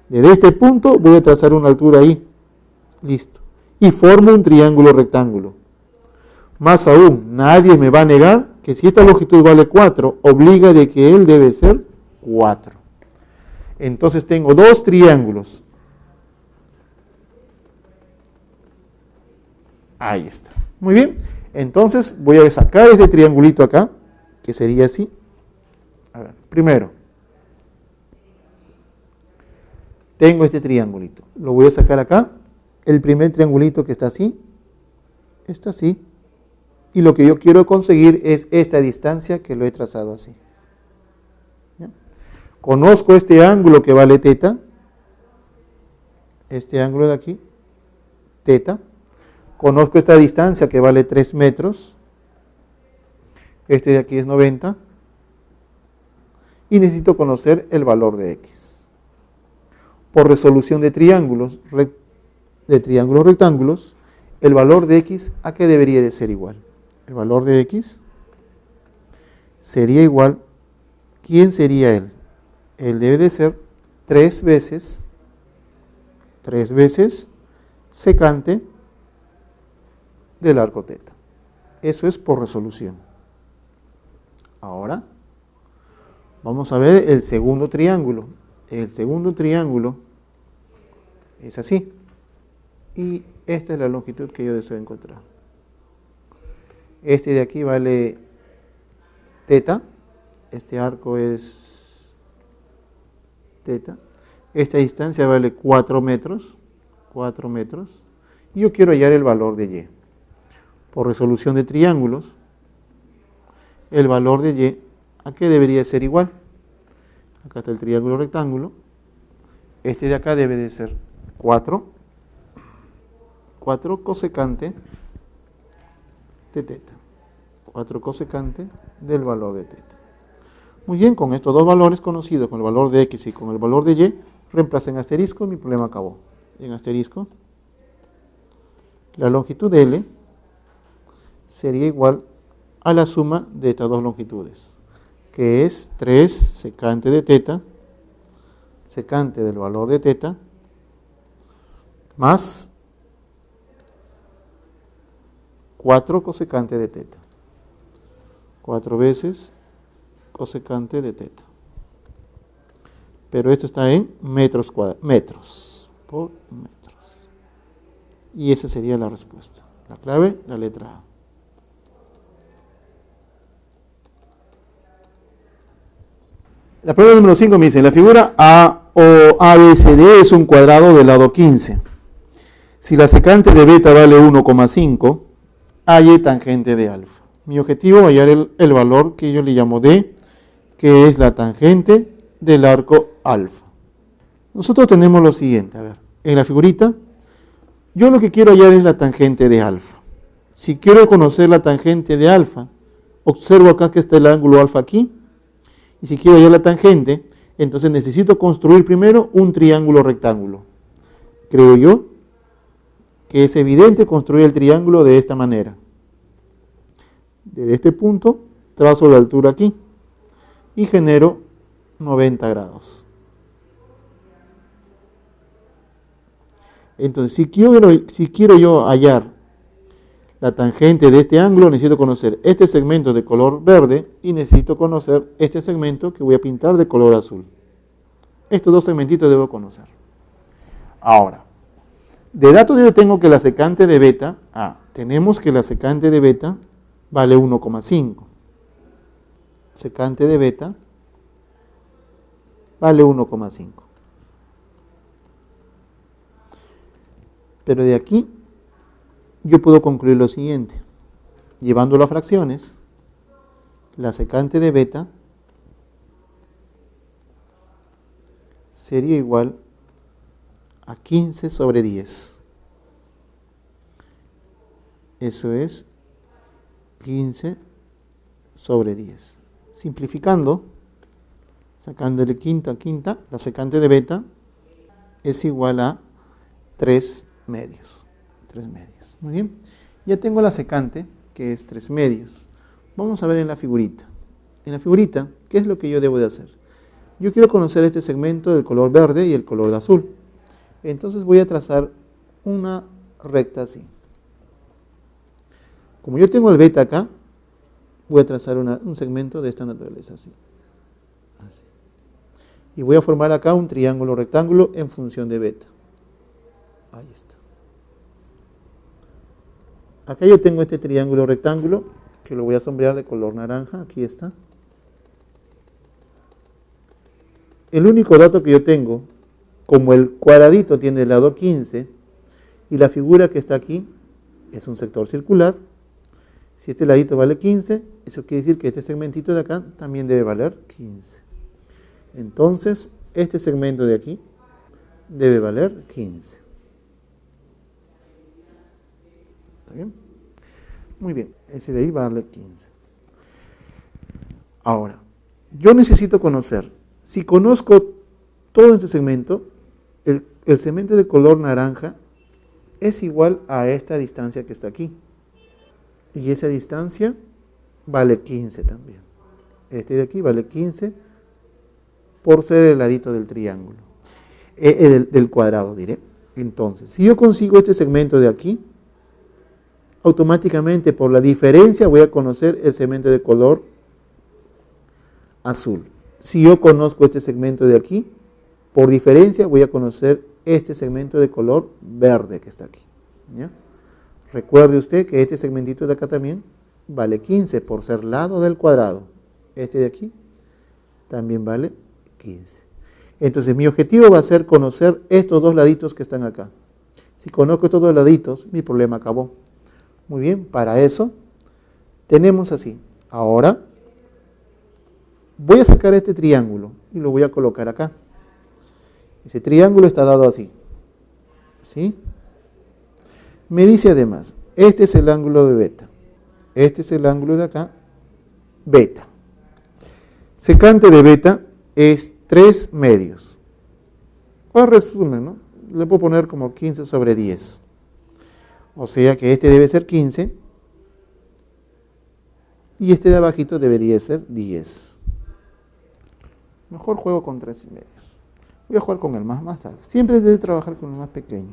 Desde este punto voy a trazar una altura ahí. Listo. Y formo un triángulo rectángulo. Más aún, nadie me va a negar que si esta longitud vale 4, obliga de que él debe ser 4. Entonces tengo dos triángulos. Ahí está. Muy bien. Entonces voy a sacar este triangulito acá, que sería así. A ver, primero. tengo este triangulito. Lo voy a sacar acá. El primer triangulito que está así, y lo que yo quiero conseguir es esta distancia que lo he trazado así. ¿Ya? Conozco este ángulo que vale teta, este ángulo de aquí, teta. Conozco esta distancia que vale 3 metros, este de aquí es 90, y necesito conocer el valor de x. Por resolución de triángulos rectángulos, el valor de x, ¿a qué debería de ser igual? El valor de x sería igual, ¿quién sería él? Él debe de ser 3 veces secante del arco teta. Eso es por resolución. Ahora, vamos a ver el segundo triángulo. El segundo triángulo es así. Y esta es la longitud que yo deseo encontrar. Este de aquí vale teta. Este arco es teta. Esta distancia vale 4 metros. 4 metros. Y yo quiero hallar el valor de y. Por resolución de triángulos, el valor de y, ¿a qué debería ser igual? Acá está el triángulo rectángulo. Este de acá debe de ser 4 cosecante de teta. 4 cosecante del valor de teta. Muy bien, con estos dos valores conocidos, con el valor de x y con el valor de y, reemplacen asterisco y mi problema acabó. En asterisco, la longitud de L sería igual a la suma de estas dos longitudes, que es 3 secante de teta, secante del valor de teta, más 4 cosecante de teta. 4 veces cosecante de teta. Pero esto está en metros por metros. Y esa sería la respuesta. La clave, la letra A. La prueba número 5 me dice, la figura A o ABCD es un cuadrado del lado 15. Si la secante de beta vale 1,5, halle tangente de alfa. Mi objetivo es hallar el valor que yo le llamo D, que es la tangente del arco alfa. Nosotros tenemos lo siguiente, a ver, en la figurita, yo lo que quiero hallar es la tangente de alfa. Si quiero conocer la tangente de alfa, observo acá que está el ángulo alfa aquí, y si quiero hallar la tangente, entonces necesito construir primero un triángulo rectángulo. Creo yo que es evidente construir el triángulo de esta manera. Desde este punto trazo la altura aquí y genero 90 grados. Entonces, si quiero yo hallar la tangente de este ángulo, necesito conocer este segmento de color verde y necesito conocer este segmento que voy a pintar de color azul. Estos dos segmentitos debo conocer. Ahora, de datos yo tengo que la secante de beta, tenemos que la secante de beta vale 1,5. Secante de beta vale 1,5. Pero de aquí yo puedo concluir lo siguiente. Llevándolo a fracciones, la secante de beta sería igual a 15 sobre 10. Eso es 15 sobre 10. Simplificando, sacándole quinta, la secante de beta es igual a 3 medios. 3 medios. Muy bien. Ya tengo la secante, que es 3 medios. Vamos a ver en la figurita. En la figurita, ¿qué es lo que yo debo de hacer? Yo quiero conocer este segmento del color verde y el color de azul. Entonces voy a trazar una recta así. Como yo tengo el beta acá, voy a trazar un segmento de esta naturaleza así. Y voy a formar acá un triángulo rectángulo en función de beta. Ahí está. Acá yo tengo este triángulo rectángulo que lo voy a sombrear de color naranja. Aquí está. El único dato que yo tengo como el cuadradito tiene el lado 15 y la figura que está aquí es un sector circular, si este ladito vale 15, eso quiere decir que este segmentito de acá también debe valer 15. Entonces, este segmento de aquí debe valer 15. ¿Está bien? Muy bien, ese de ahí vale 15. Ahora, yo necesito conocer, si conozco todo este segmento, el segmento de color naranja es igual a esta distancia que está aquí. Y esa distancia vale 15 también. Este de aquí vale 15 por ser el ladito del triángulo, del cuadrado, diré. Entonces, si yo consigo este segmento de aquí, automáticamente por la diferencia voy a conocer el segmento de color azul. Si yo conozco este segmento de aquí, por diferencia voy a conocer este segmento de color verde que está aquí. ¿Ya? Recuerde usted que este segmentito de acá también vale 15 por ser lado del cuadrado. Este de aquí también vale 15. Entonces mi objetivo va a ser conocer estos dos laditos que están acá. Si conozco estos dos laditos, mi problema acabó. Muy bien, para eso tenemos así. Ahora voy a sacar este triángulo y lo voy a colocar acá. Ese triángulo está dado así. ¿Sí? Me dice además, este es el ángulo de beta. Este es el ángulo de acá, beta. Secante de beta es 3 medios. Para resumen, ¿no? Le puedo poner como 15 sobre 10. O sea que este debe ser 15 y este de abajito debería ser 10. Mejor juego con 3 medios. Voy a jugar con el más alto. Siempre debe trabajar con el más pequeño.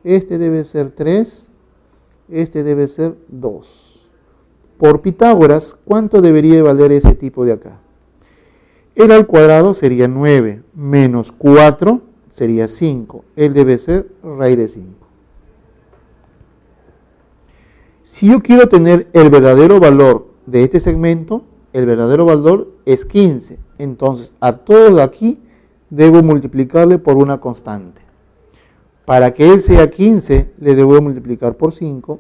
Este debe ser 3, este debe ser 2. Por Pitágoras, ¿cuánto debería valer ese tipo de acá? El al cuadrado sería 9, menos 4 sería 5. Él debe ser raíz de 5. Si yo quiero tener el verdadero valor de este segmento, el verdadero valor es 15. Entonces, a todo de aquí debo multiplicarle por una constante. Para que él sea 15, le debo multiplicar por 5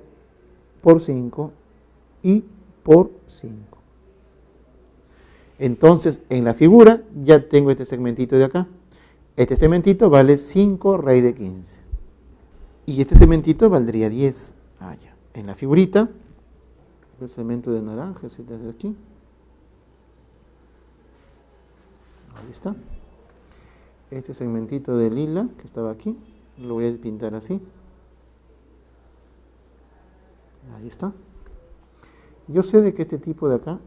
y por 5. Entonces, en la figura ya tengo este segmentito de acá. Este segmentito vale 5 raíz de 15. Y este segmentito valdría 10. Ya. En la figurita, el segmento de naranja, ¿sí? Desde aquí. Ahí está. Este segmentito de lila que estaba aquí, lo voy a pintar así. Ahí está. Yo sé de que este tipo de acá,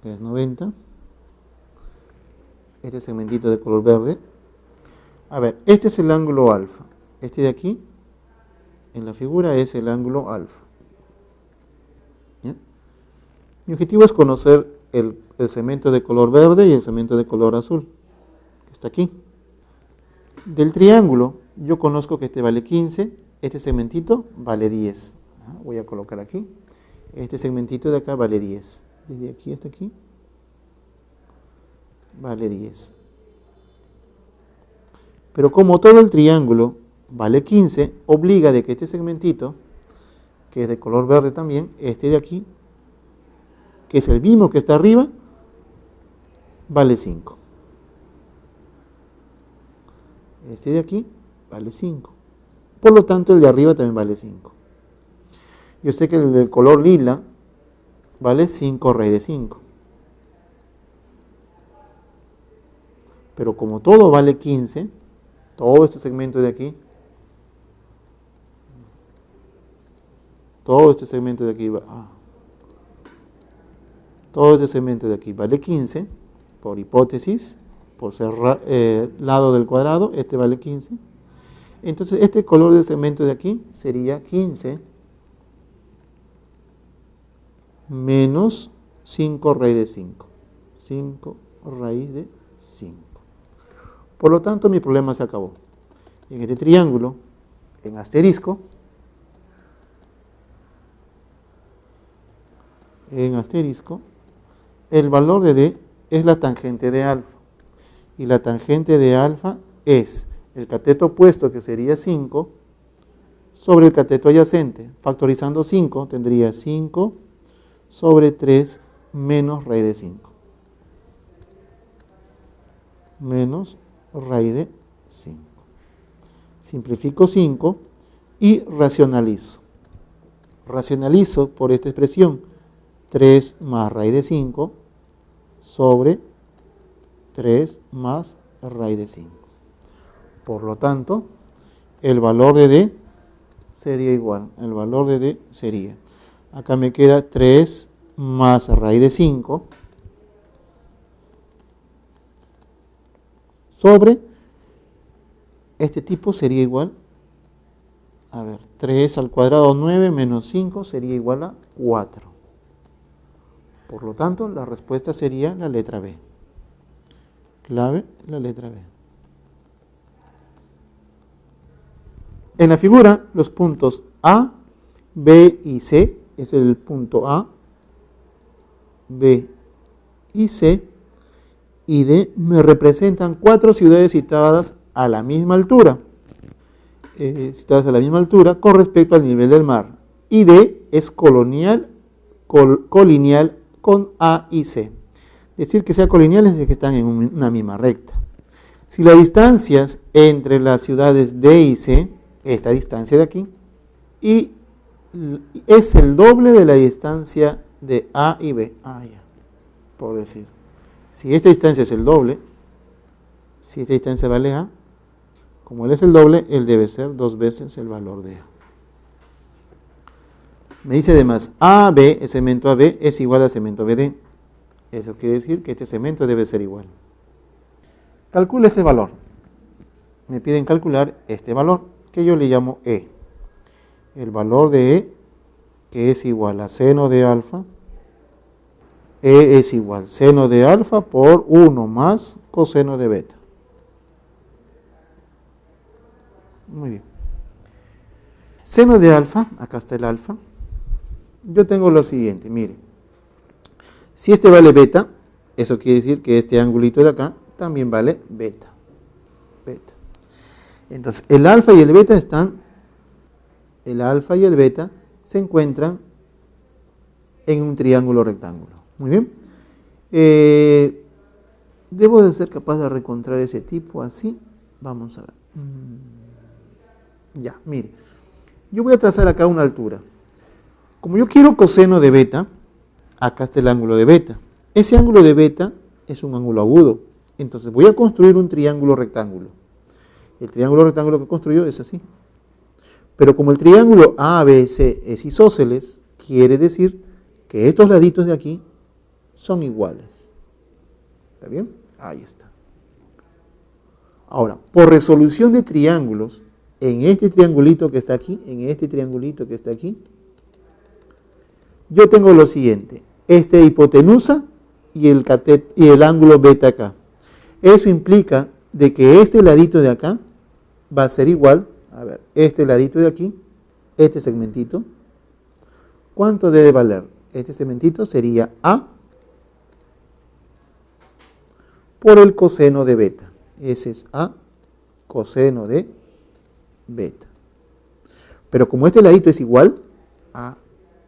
que es 90, este segmentito de color verde. A ver, este es el ángulo alfa. Este de aquí, en la figura, es el ángulo alfa. ¿Ya? Mi objetivo es conocer el segmento de color verde y el segmento de color azul, que está aquí. Del triángulo, yo conozco que este vale 15, este segmentito vale 10. Voy a colocar aquí. Este segmentito de acá vale 10. Desde aquí hasta aquí vale 10. Pero como todo el triángulo vale 15, obliga de que este segmentito, que es de color verde también, este de aquí, que es el mismo que está arriba, vale 5. Este de aquí vale 5. Por lo tanto, el de arriba también vale 5. Yo sé que el de color lila vale 5 raíz de 5. Pero como todo vale 15, todo este segmento de aquí, todo este segmento de aquí vale 15, por hipótesis, por ser lado del cuadrado, este vale 15. Entonces este color del segmento de aquí sería 15 menos 5 raíz de 5. 5 raíz de 5. Por lo tanto, mi problema se acabó. En este triángulo, en asterisco, el valor de D es la tangente de alfa. Y la tangente de alfa es el cateto opuesto, que sería 5, sobre el cateto adyacente. Factorizando 5, tendría 5 sobre 3 menos raíz de 5. Menos raíz de 5. Simplifico 5 y racionalizo. Racionalizo por esta expresión 3 más raíz de 5 sobre 3 más raíz de 5. Por lo tanto, el valor de D sería igual. El valor de D sería, acá me queda 3 más raíz de 5 sobre, este tipo sería igual, a ver, 3 al cuadrado 9 menos 5 sería igual a 4. Por lo tanto, la respuesta sería la letra B. Clave, la letra B. En la figura, los puntos A, B y C, es el punto A, B y C, y D me representan 4 ciudades situadas a la misma altura. Con respecto al nivel del mar. Y D es colineal con A y C. Decir que sea colineal es decir que están en una misma recta. Si las distancias entre las ciudades D y C, esta distancia de aquí, y es el doble de la distancia de A y B. Ya, por decir. Si esta distancia es el doble, si esta distancia vale A, como él es el doble, él debe ser 2 veces el valor de A. Me dice además, AB, el segmento AB, es igual al segmento BD. Eso quiere decir que este segmento debe ser igual. Calcula este valor. Me piden calcular este valor, que yo le llamo E. El valor de E, que es igual a seno de alfa. E es igual a seno de alfa por 1 más coseno de beta. Muy bien. Seno de alfa, acá está el alfa. Yo tengo lo siguiente, mire. Si este vale beta, eso quiere decir que este angulito de acá también vale beta. Beta. Entonces, el alfa y el beta se encuentran en un triángulo rectángulo. Muy bien. Debo de ser capaz de reencontrar ese tipo así. Vamos a ver. Ya, mire. Yo voy a trazar acá una altura. Como yo quiero coseno de beta, acá está el ángulo de beta. Ese ángulo de beta es un ángulo agudo. Entonces voy a construir un triángulo rectángulo. El triángulo rectángulo que construyo es así. Pero como el triángulo ABC es isósceles, quiere decir que estos laditos de aquí son iguales. ¿Está bien? Ahí está. Ahora, por resolución de triángulos, en este triangulito que está aquí, yo tengo lo siguiente, hipotenusa y el ángulo beta acá. Eso implica de que este ladito de acá va a ser igual, a ver, este ladito de aquí, este segmentito, ¿cuánto debe valer? Este segmentito sería A por el coseno de beta. Ese es A coseno de beta. Pero como este ladito es igual,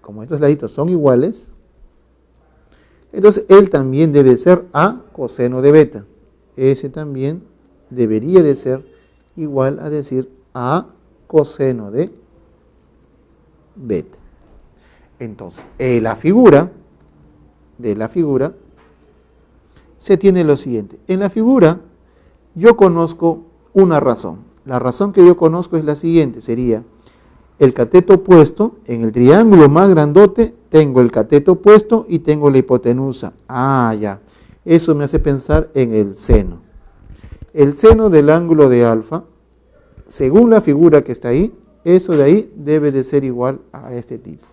como estos laditos son iguales, entonces él también debe ser A coseno de beta. Ese también debería de ser igual a decir A coseno de beta. Entonces, de la figura se tiene lo siguiente. En la figura yo conozco una razón. La razón que yo conozco es la siguiente, sería el cateto opuesto. En el triángulo más grandote tengo el cateto opuesto y tengo la hipotenusa. Ya. Eso me hace pensar en el seno. El seno del ángulo de alfa, según la figura que está ahí, eso de ahí debe de ser igual a este tipo.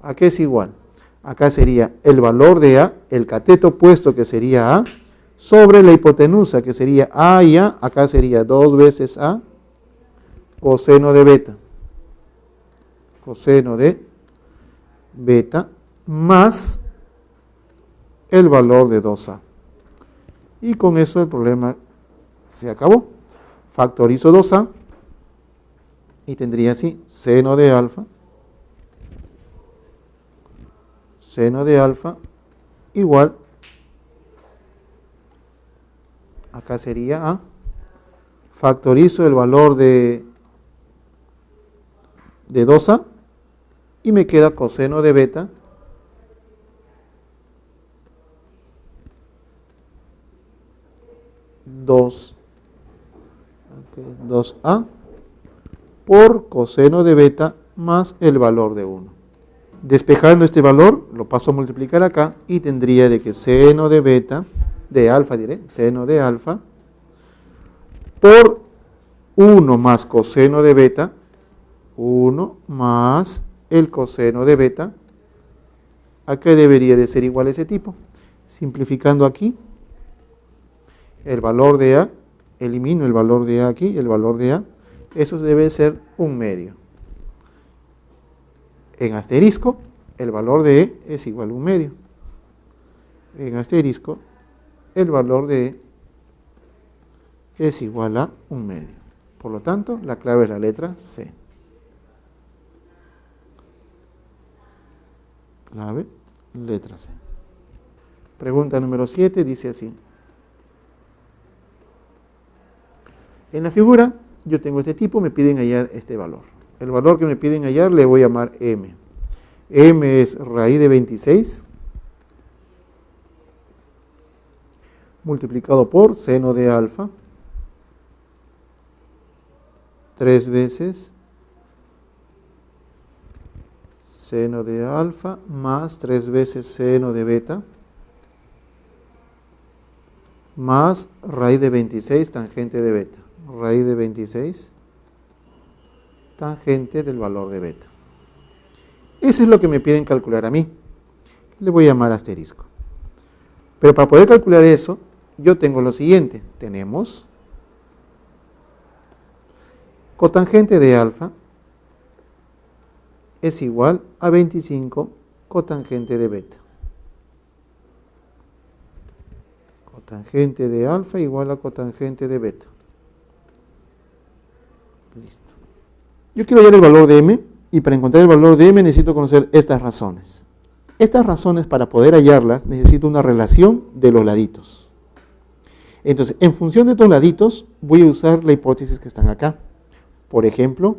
¿A qué es igual? Acá sería el valor de A, el cateto opuesto que sería A, sobre la hipotenusa que sería A y A, acá sería 2 veces A, coseno de beta. Coseno de beta más el valor de 2A. Y con eso el problema Se acabó. Factorizo 2a y tendría así seno de alfa igual, acá sería a, factorizo el valor de 2a y me queda coseno de beta dos 2a por coseno de beta más el valor de 1. Despejando este valor, lo paso a multiplicar acá y tendría de que seno de beta, de alfa diré, seno de alfa, por 1 más coseno de beta, 1 más el coseno de beta, acá debería de ser igual a ese tipo. Simplificando aquí, el valor de a, elimino el valor de a aquí, el valor de a, eso debe ser 1/2. En asterisco, el valor de e es igual a 1/2. En asterisco, el valor de e es igual a 1/2. Por lo tanto, la clave es la letra C. Clave, letra C. Pregunta número 7 dice así. En la figura, yo tengo este tipo, me piden hallar este valor. El valor que me piden hallar le voy a llamar m. M es raíz de 26 multiplicado por seno de alfa 3 veces seno de alfa más 3 veces seno de beta más raíz de 26 tangente de beta. Raíz de 26 tangente del valor de beta. Eso es lo que me piden calcular a mí. Le voy a llamar asterisco. Pero para poder calcular eso, yo tengo lo siguiente. Tenemos cotangente de alfa es igual a 25 cotangente de beta. Cotangente de alfa igual a cotangente de beta. Listo. Yo quiero hallar el valor de m y para encontrar el valor de m necesito conocer estas razones. Estas razones, para poder hallarlas, necesito una relación de los laditos. Entonces, en función de estos laditos, voy a usar la hipótesis que están acá. Por ejemplo,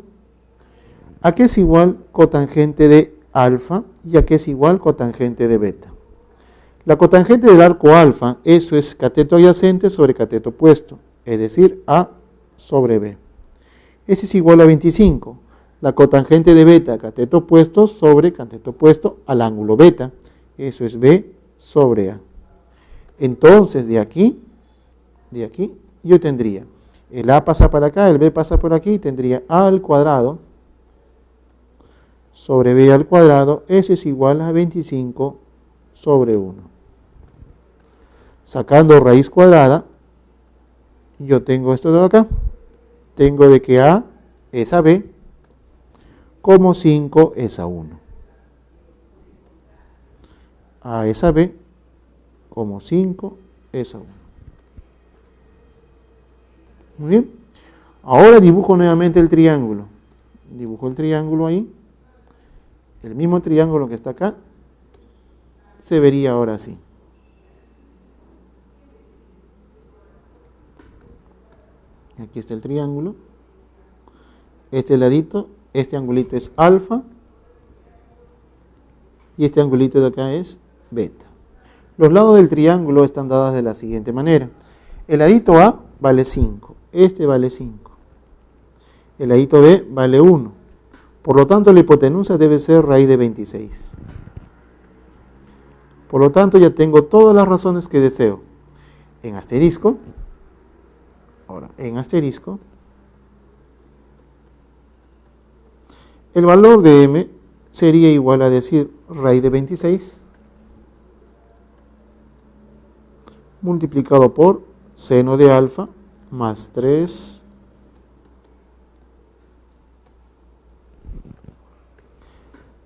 ¿a qué es igual cotangente de alfa y a qué es igual cotangente de beta? La cotangente del arco alfa, eso es cateto adyacente sobre cateto opuesto, es decir, a sobre b. Ese es igual a 25. La cotangente de beta, cateto opuesto sobre cateto opuesto al ángulo beta. Eso es b sobre a. Entonces, de aquí, yo tendría, el a pasa para acá, el b pasa por aquí, tendría a al cuadrado sobre b al cuadrado, eso es igual a 25 sobre 1. Sacando raíz cuadrada, yo tengo esto de acá. Tengo de que a es a b, como 5 es a 1. A es a b, como 5 es a 1. Muy bien. Ahora dibujo nuevamente el triángulo. Dibujo el triángulo ahí. El mismo triángulo que está acá se vería ahora así. Aquí está el triángulo. Este ladito, este angulito es alfa. Y este angulito de acá es beta. Los lados del triángulo están dados de la siguiente manera. El ladito A vale 5. Este vale 5. El ladito B vale 1. Por lo tanto, la hipotenusa debe ser raíz de 26. Por lo tanto, ya tengo todas las razones que deseo. En asterisco. Ahora, en asterisco, el valor de m sería igual a decir raíz de 26 multiplicado por seno de alfa más 3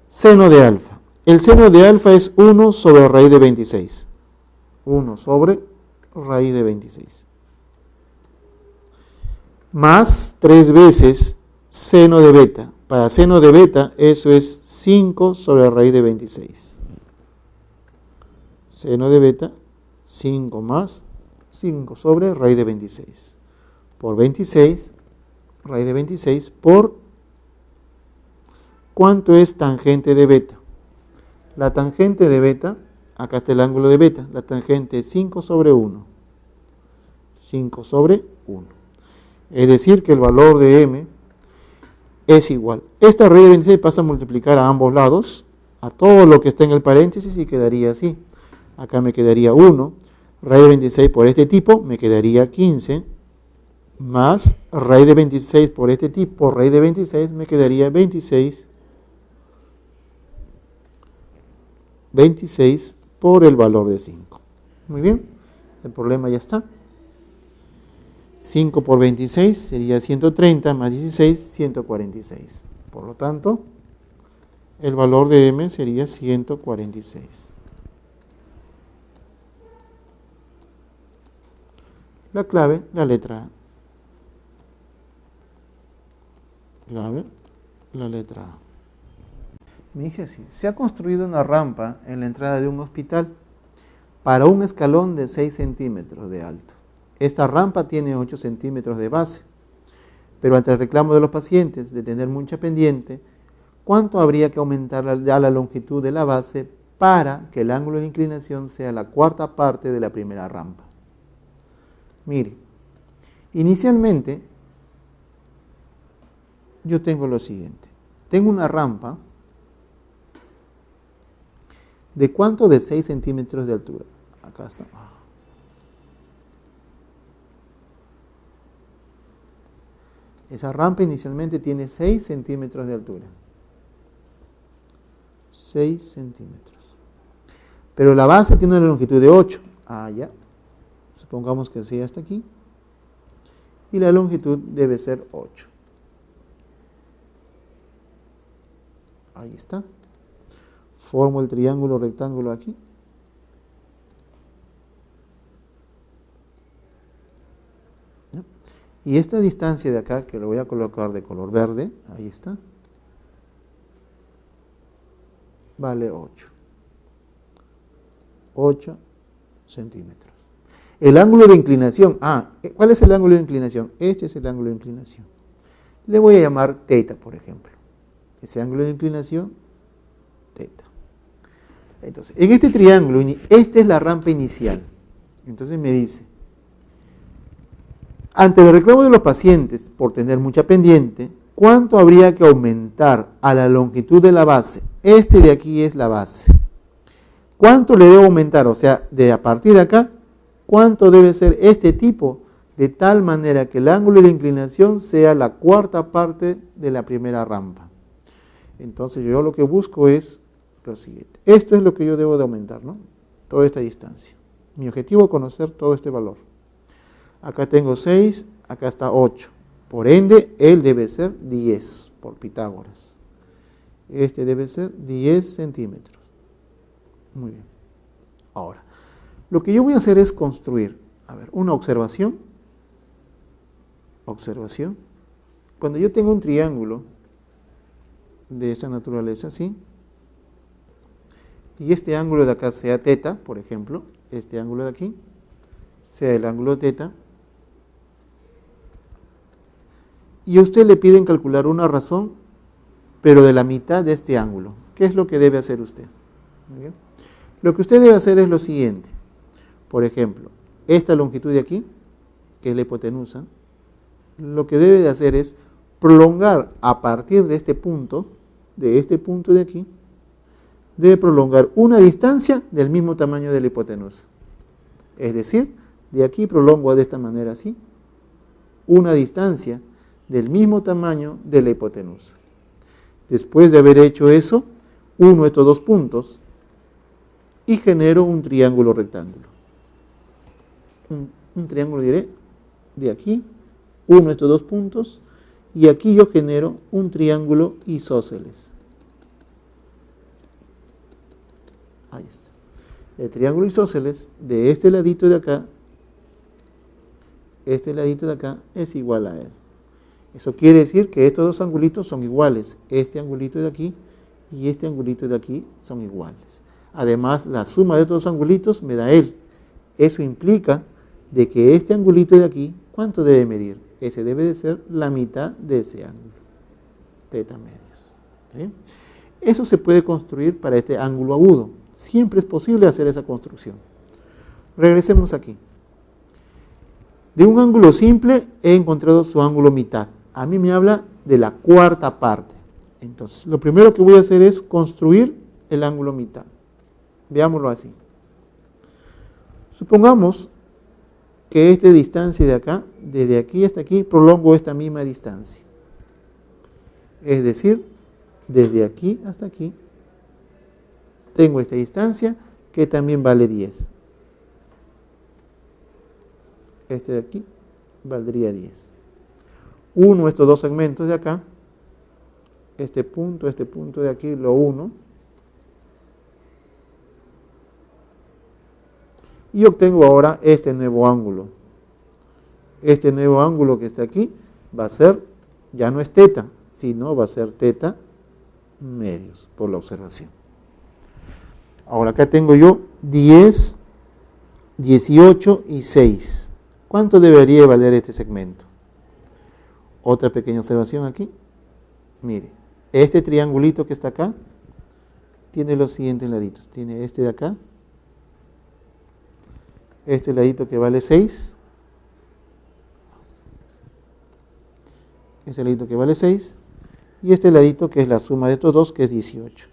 seno de alfa. El seno de alfa es 1 sobre raíz de 26. 1 sobre raíz de 26. más 3 veces seno de beta. Para seno de beta, eso es 5 sobre raíz de 26. Seno de beta, 5 más 5 sobre raíz de 26. Por 26, raíz de 26, por ¿cuánto es tangente de beta? La tangente de beta, acá está el ángulo de beta, la tangente es 5 sobre 1. 5 sobre 1. Es decir, que el valor de m es igual. Esta raíz de 26 pasa a multiplicar a ambos lados, a todo lo que está en el paréntesis, y quedaría así. Acá me quedaría 1, raíz de 26 por este tipo, me quedaría 15, más raíz de 26 por este tipo, raíz de 26, me quedaría 26 por el valor de 5. Muy bien, el problema ya está. 5 por 26 sería 130, más 16, 146. Por lo tanto, el valor de m sería 146. La clave, la letra A. Clave, la letra A. Me dice así: se ha construido una rampa en la entrada de un hospital para un escalón de 6 centímetros de alto. Esta rampa tiene 8 centímetros de base, pero ante el reclamo de los pacientes de tener mucha pendiente, ¿cuánto habría que aumentar la longitud de la base para que el ángulo de inclinación sea la cuarta parte de la primera rampa? Mire, inicialmente yo tengo lo siguiente. Tengo una rampa ¿de cuánto? De 6 centímetros de altura. Acá está. Esa rampa inicialmente tiene 6 centímetros de altura. 6 centímetros. Pero la base tiene una longitud de 8. Ya. Supongamos que sea hasta aquí. Y la longitud debe ser 8. Ahí está. Formo el triángulo rectángulo aquí. ¿Ya? Y esta distancia de acá, que lo voy a colocar de color verde, ahí está, vale 8. 8 centímetros. El ángulo de inclinación, ¿cuál es el ángulo de inclinación? Este es el ángulo de inclinación. Le voy a llamar teta, por ejemplo. Ese ángulo de inclinación, teta. Entonces, en este triángulo, esta es la rampa inicial. Entonces me dice, ante el reclamo de los pacientes por tener mucha pendiente, ¿cuánto habría que aumentar a la longitud de la base? Este de aquí es la base. ¿Cuánto le debo aumentar? O sea, a partir de acá, ¿cuánto debe ser este tipo? De tal manera que el ángulo de inclinación sea la cuarta parte de la primera rampa. Entonces yo lo que busco es lo siguiente. Esto es lo que yo debo de aumentar, ¿no? Toda esta distancia. Mi objetivo es conocer todo este valor. Acá tengo 6, acá está 8. Por ende, él debe ser 10, por Pitágoras. Este debe ser 10 centímetros. Muy bien. Ahora, lo que yo voy a hacer es construir, una observación. Observación. Cuando yo tengo un triángulo de esa naturaleza, ¿sí? Y este ángulo de acá sea teta, por ejemplo, este ángulo de aquí sea el ángulo teta, y a usted le piden calcular una razón, pero de la mitad de este ángulo. ¿Qué es lo que debe hacer usted? Muy bien. Lo que usted debe hacer es lo siguiente. Por ejemplo, esta longitud de aquí, que es la hipotenusa, lo que debe de hacer es prolongar a partir de este punto de aquí, debe prolongar una distancia del mismo tamaño de la hipotenusa. Es decir, de aquí prolongo de esta manera así, una distancia del mismo tamaño de la hipotenusa. Después de haber hecho eso, uno estos dos puntos y genero un triángulo rectángulo. Un triángulo, diré, de aquí, uno estos dos puntos, y aquí yo genero un triángulo isósceles. Ahí está. El triángulo isósceles de este ladito de acá este ladito de acá es igual a él. Eso quiere decir que estos dos angulitos son iguales. Este angulito de aquí y este angulito de aquí son iguales. Además, la suma de estos dos angulitos me da él. Eso implica de que este angulito de aquí, ¿cuánto debe medir? Ese debe de ser la mitad de ese ángulo, teta medios. ¿Sí? Eso se puede construir para este ángulo agudo. Siempre es posible hacer esa construcción. Regresemos aquí. De un ángulo simple he encontrado su ángulo mitad. A mí me habla de la cuarta parte. Entonces, lo primero que voy a hacer es construir el ángulo mitad. Veámoslo así. Supongamos que esta distancia de acá, desde aquí hasta aquí, prolongo esta misma distancia. Es decir, desde aquí hasta aquí, tengo esta distancia que también vale 10. Este de aquí valdría 10. Uno estos dos segmentos de acá, este punto de aquí lo uno, y obtengo ahora este nuevo ángulo. Este nuevo ángulo que está aquí va a ser, ya no es teta, sino va a ser teta medios por la observación. Ahora acá tengo yo 10, 18 y 6. ¿Cuánto debería valer este segmento? Otra pequeña observación aquí. Mire, este triangulito que está acá tiene los siguientes laditos. Tiene este de acá, este ladito que vale 6, este ladito que vale 6, y este ladito que es la suma de estos dos, que es 18.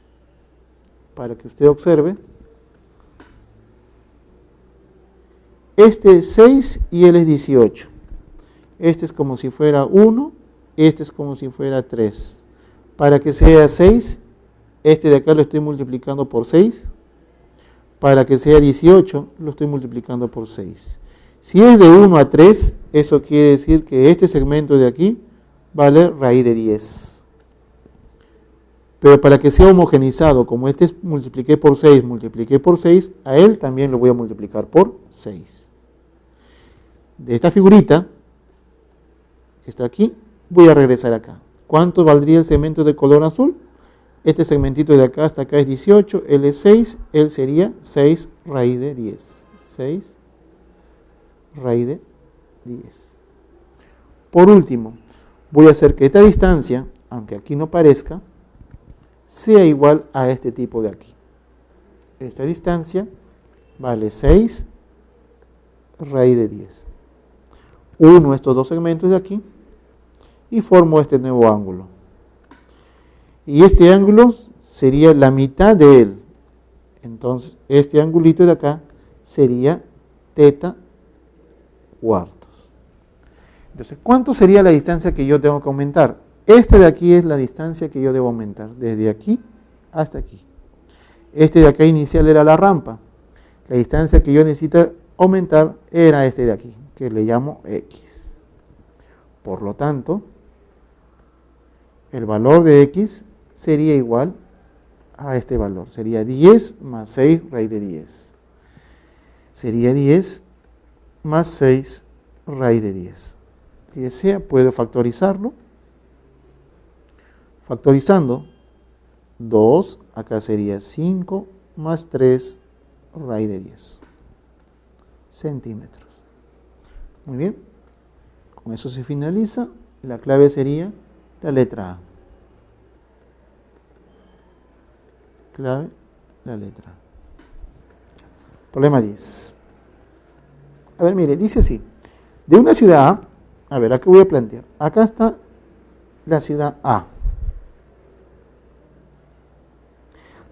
Para que usted observe, este es 6 y él es 18. Este es como si fuera 1, este es como si fuera 3. Para que sea 6, este de acá lo estoy multiplicando por 6. Para que sea 18, lo estoy multiplicando por 6. Si es de 1 a 3, eso quiere decir que este segmento de aquí vale raíz de 10. Pero para que sea homogeneizado, como este multipliqué por 6, a él también lo voy a multiplicar por 6. De esta figurita, que está aquí, voy a regresar acá. ¿Cuánto valdría el segmento de color azul? Este segmentito de acá hasta acá es 18, él es 6, él sería 6 raíz de 10. 6 raíz de 10. Por último, voy a hacer que esta distancia, aunque aquí no parezca, sea igual a este tipo de aquí. Esta distancia vale 6 raíz de 10. Uno estos dos segmentos de aquí y formo este nuevo ángulo. Y este ángulo sería la mitad de él. Entonces, este angulito de acá sería teta cuartos. Entonces, ¿cuánto sería la distancia que yo tengo que aumentar? Este de aquí es la distancia que yo debo aumentar, desde aquí hasta aquí. Este de acá inicial era la rampa. La distancia que yo necesito aumentar era este de aquí, que le llamo X. Por lo tanto, el valor de X sería igual a este valor. Sería 10 más 6 raíz de 10. Sería 10 más 6 raíz de 10. Si desea, puedo factorizarlo. Factorizando, 2, acá sería 5 más 3 raíz de 10 centímetros. Muy bien. Con eso se finaliza. La clave sería la letra A. Clave, la letra A. Problema 10. A ver, mire, dice así. De una ciudad A ver, aquí voy a plantear. Acá está la ciudad A.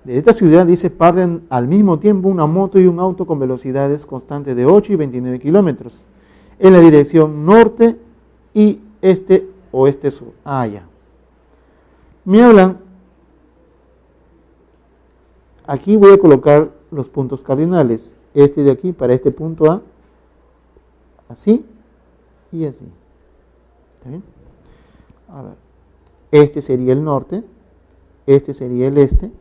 De esta ciudad, dice, parten al mismo tiempo una moto y un auto con velocidades constantes de 8 y 29 kilómetros en la dirección norte y este, oeste, sur. Ah, ya. Me hablan, aquí voy a colocar los puntos cardinales. Este de aquí para este punto A, así y así. ¿Está bien? A ver, este sería el norte, este sería el este,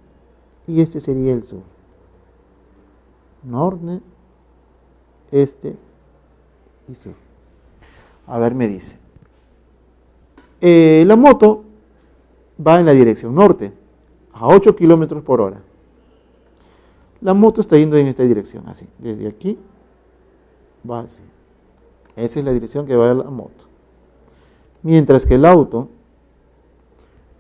y este sería el sur. Norte, este y sur. A ver, me dice. La moto va en la dirección norte, a 8 kilómetros por hora. La moto está yendo en esta dirección, así. Desde aquí va así. Esa es la dirección que va la moto. Mientras que el auto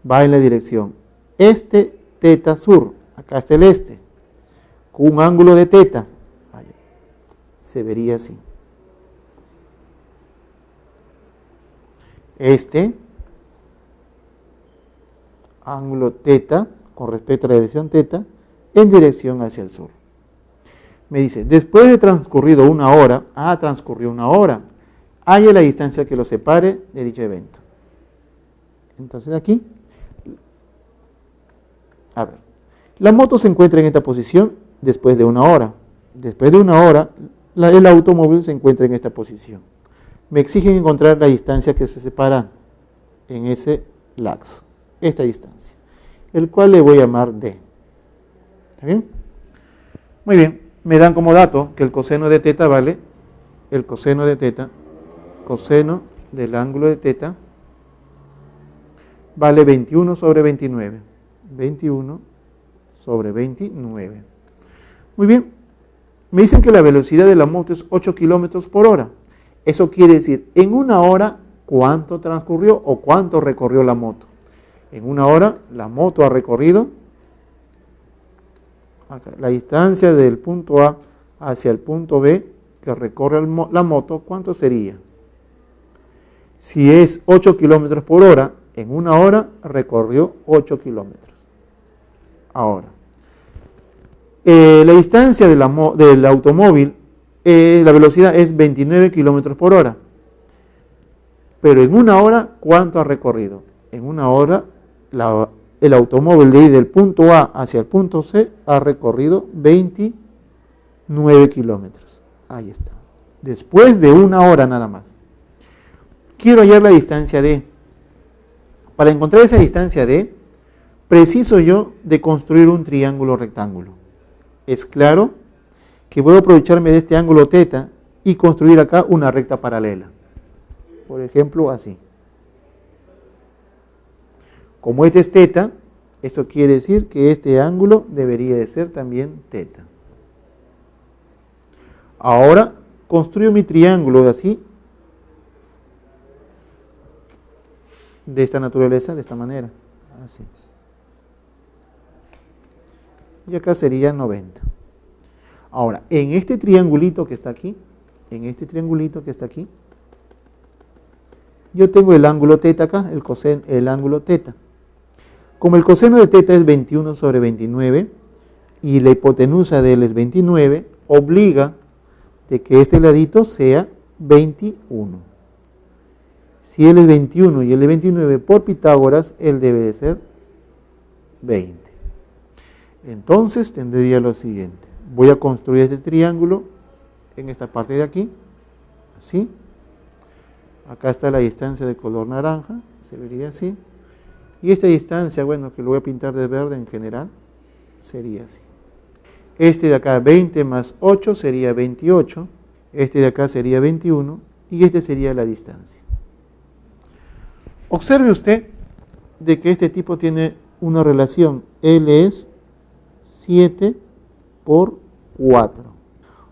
va en la dirección este, teta, sur. Acá está el este. Con un ángulo de teta. Se vería así. Este ángulo teta, con respecto a la dirección teta, en dirección hacia el sur. Me dice, después de transcurrido una hora, transcurrió una hora, haya la distancia que lo separe de dicho evento. Entonces aquí, a ver, la moto se encuentra en esta posición después de una hora. Después de una hora, el automóvil se encuentra en esta posición. Me exigen encontrar la distancia que se separa en ese lapso, esta distancia, el cual le voy a llamar D. ¿Está bien? Muy bien, me dan como dato que el coseno de teta vale, el coseno de teta, coseno del ángulo de teta, vale 21 sobre 29. 21 sobre 29. Muy bien, me dicen que la velocidad de la moto es 8 kilómetros por hora. Eso quiere decir, en una hora, ¿cuánto transcurrió o cuánto recorrió la moto? En una hora, la moto ha recorrido acá, la distancia del punto A hacia el punto B que recorre la moto, ¿cuánto sería? Si es 8 kilómetros por hora, en una hora recorrió 8 kilómetros. Ahora, la distancia del automóvil, la velocidad es 29 kilómetros por hora. Pero en una hora, ¿cuánto ha recorrido? En una hora, el automóvil de ir del punto A hacia el punto C ha recorrido 29 kilómetros. Ahí está. Después de una hora nada más. Quiero hallar la distancia D. Para encontrar esa distancia D, preciso yo de construir un triángulo rectángulo. Es claro que voy a aprovecharme de este ángulo teta y construir acá una recta paralela. Por ejemplo, así. Como este es teta, eso quiere decir que este ángulo debería de ser también teta. Ahora construyo mi triángulo de así, de esta naturaleza, de esta manera, así. Y acá sería 90. Ahora, en este triangulito que está aquí, yo tengo el ángulo teta acá, el ángulo teta. Como el coseno de teta es 21 sobre 29 y la hipotenusa de él es 29, obliga de que este ladito sea 21. Si él es 21 y él es 29 por Pitágoras, él debe de ser 20. Entonces tendría lo siguiente. Voy a construir este triángulo en esta parte de aquí, así. Acá está la distancia de color naranja, se vería así. Y esta distancia, bueno, que lo voy a pintar de verde en general, sería así. Este de acá, 20 más 8 sería 28. Este de acá sería 21. Y este sería la distancia. Observe usted de que este tipo tiene una relación. L es 7 por 4.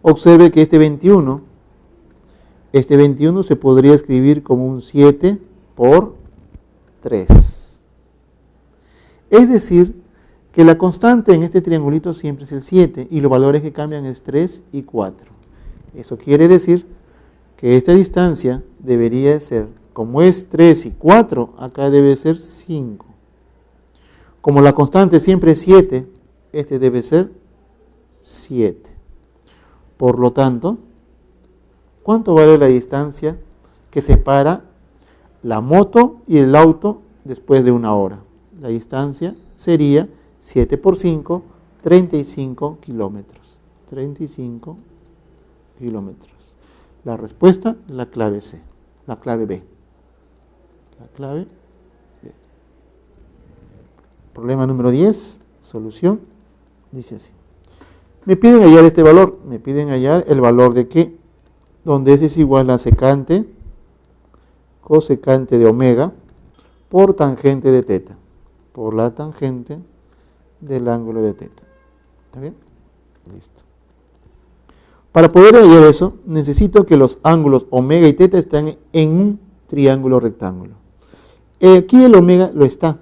Observe que este 21 se podría escribir como un 7 por 3. Es decir, que la constante en este triangulito siempre es el 7 y los valores que cambian es 3 y 4. Eso quiere decir que esta distancia debería ser, como es 3 y 4, acá debe ser 5. Como la constante siempre es 7, este debe ser 7. Por lo tanto, ¿cuánto vale la distancia que separa la moto y el auto después de una hora? La distancia sería 7 por 5, 35 kilómetros. 35 kilómetros. La respuesta, la clave C, la clave B. La clave B. Problema número 10, solución, dice así. Me piden hallar este valor, me piden hallar el valor de que, donde S es igual a secante cosecante de omega por tangente de teta, por la tangente del ángulo de teta. ¿Está bien? Listo. Para poder hallar eso, necesito que los ángulos omega y teta estén en un triángulo rectángulo. Aquí el omega lo está,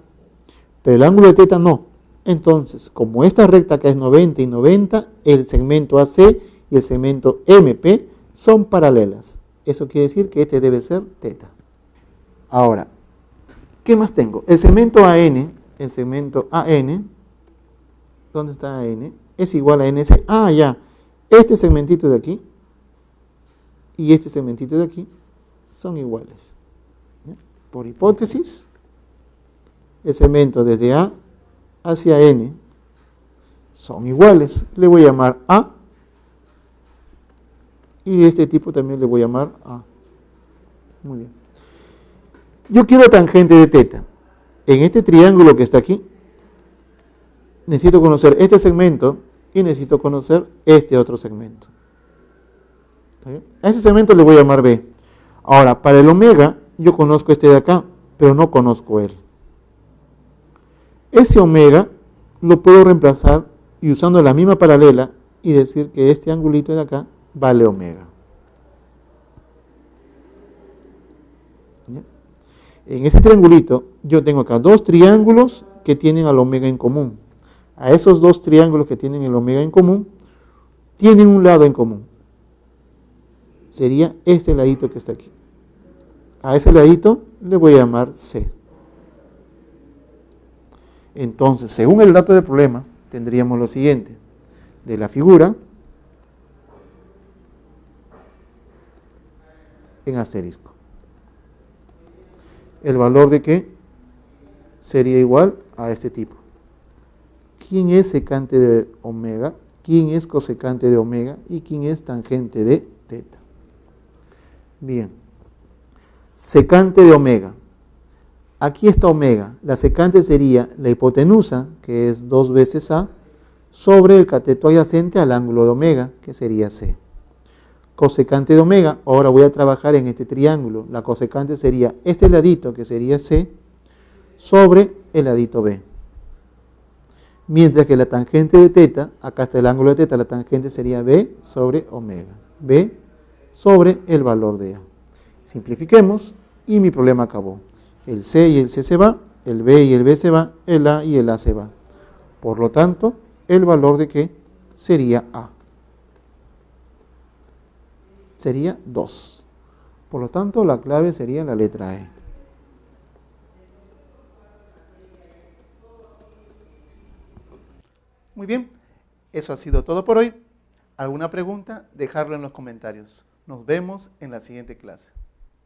pero el ángulo de teta no. Entonces, como esta recta acá es 90 y 90, el segmento AC y el segmento MP son paralelas. Eso quiere decir que este debe ser teta. Ahora, ¿qué más tengo? El segmento AN, ¿dónde está AN? Es igual a NC. Ah, ya. Este segmentito de aquí y este segmentito de aquí son iguales. ¿Ya? Por hipótesis, el segmento desde A hacia N son iguales. Le voy a llamar A. Y de este tipo también le voy a llamar A. Muy bien. Yo quiero tangente de teta. En este triángulo que está aquí, necesito conocer este segmento y necesito conocer este otro segmento. ¿Está bien? A ese segmento le voy a llamar B. Ahora, para el omega, yo conozco este de acá, pero no conozco él. Ese omega lo puedo reemplazar y usando la misma paralela y decir que este angulito de acá vale omega. ¿Ya? En ese triangulito yo tengo acá dos triángulos que tienen al omega en común. A esos dos triángulos que tienen el omega en común, tienen un lado en común. Sería este ladito que está aquí. A ese ladito le voy a llamar C. Entonces, según el dato del problema, tendríamos lo siguiente. De la figura, en asterisco. El valor de que sería igual a este tipo. ¿Quién es secante de omega? ¿Quién es cosecante de omega? ¿Y quién es tangente de teta? Bien. Secante de omega. Aquí está omega. La secante sería la hipotenusa, que es 2 veces A, sobre el cateto adyacente al ángulo de omega, que sería C. Cosecante de omega, ahora voy a trabajar en este triángulo. La cosecante sería este ladito, que sería C, sobre el ladito B. Mientras que la tangente de teta, acá está el ángulo de teta, la tangente sería B sobre omega. B sobre el valor de A. Simplifiquemos y mi problema acabó. El C y el C se va, el B y el B se va, el A y el A se va. Por lo tanto, el valor de que sería A. Sería 2. Por lo tanto, la clave sería la letra E. Muy bien, eso ha sido todo por hoy. ¿Alguna pregunta? Dejarlo en los comentarios. Nos vemos en la siguiente clase.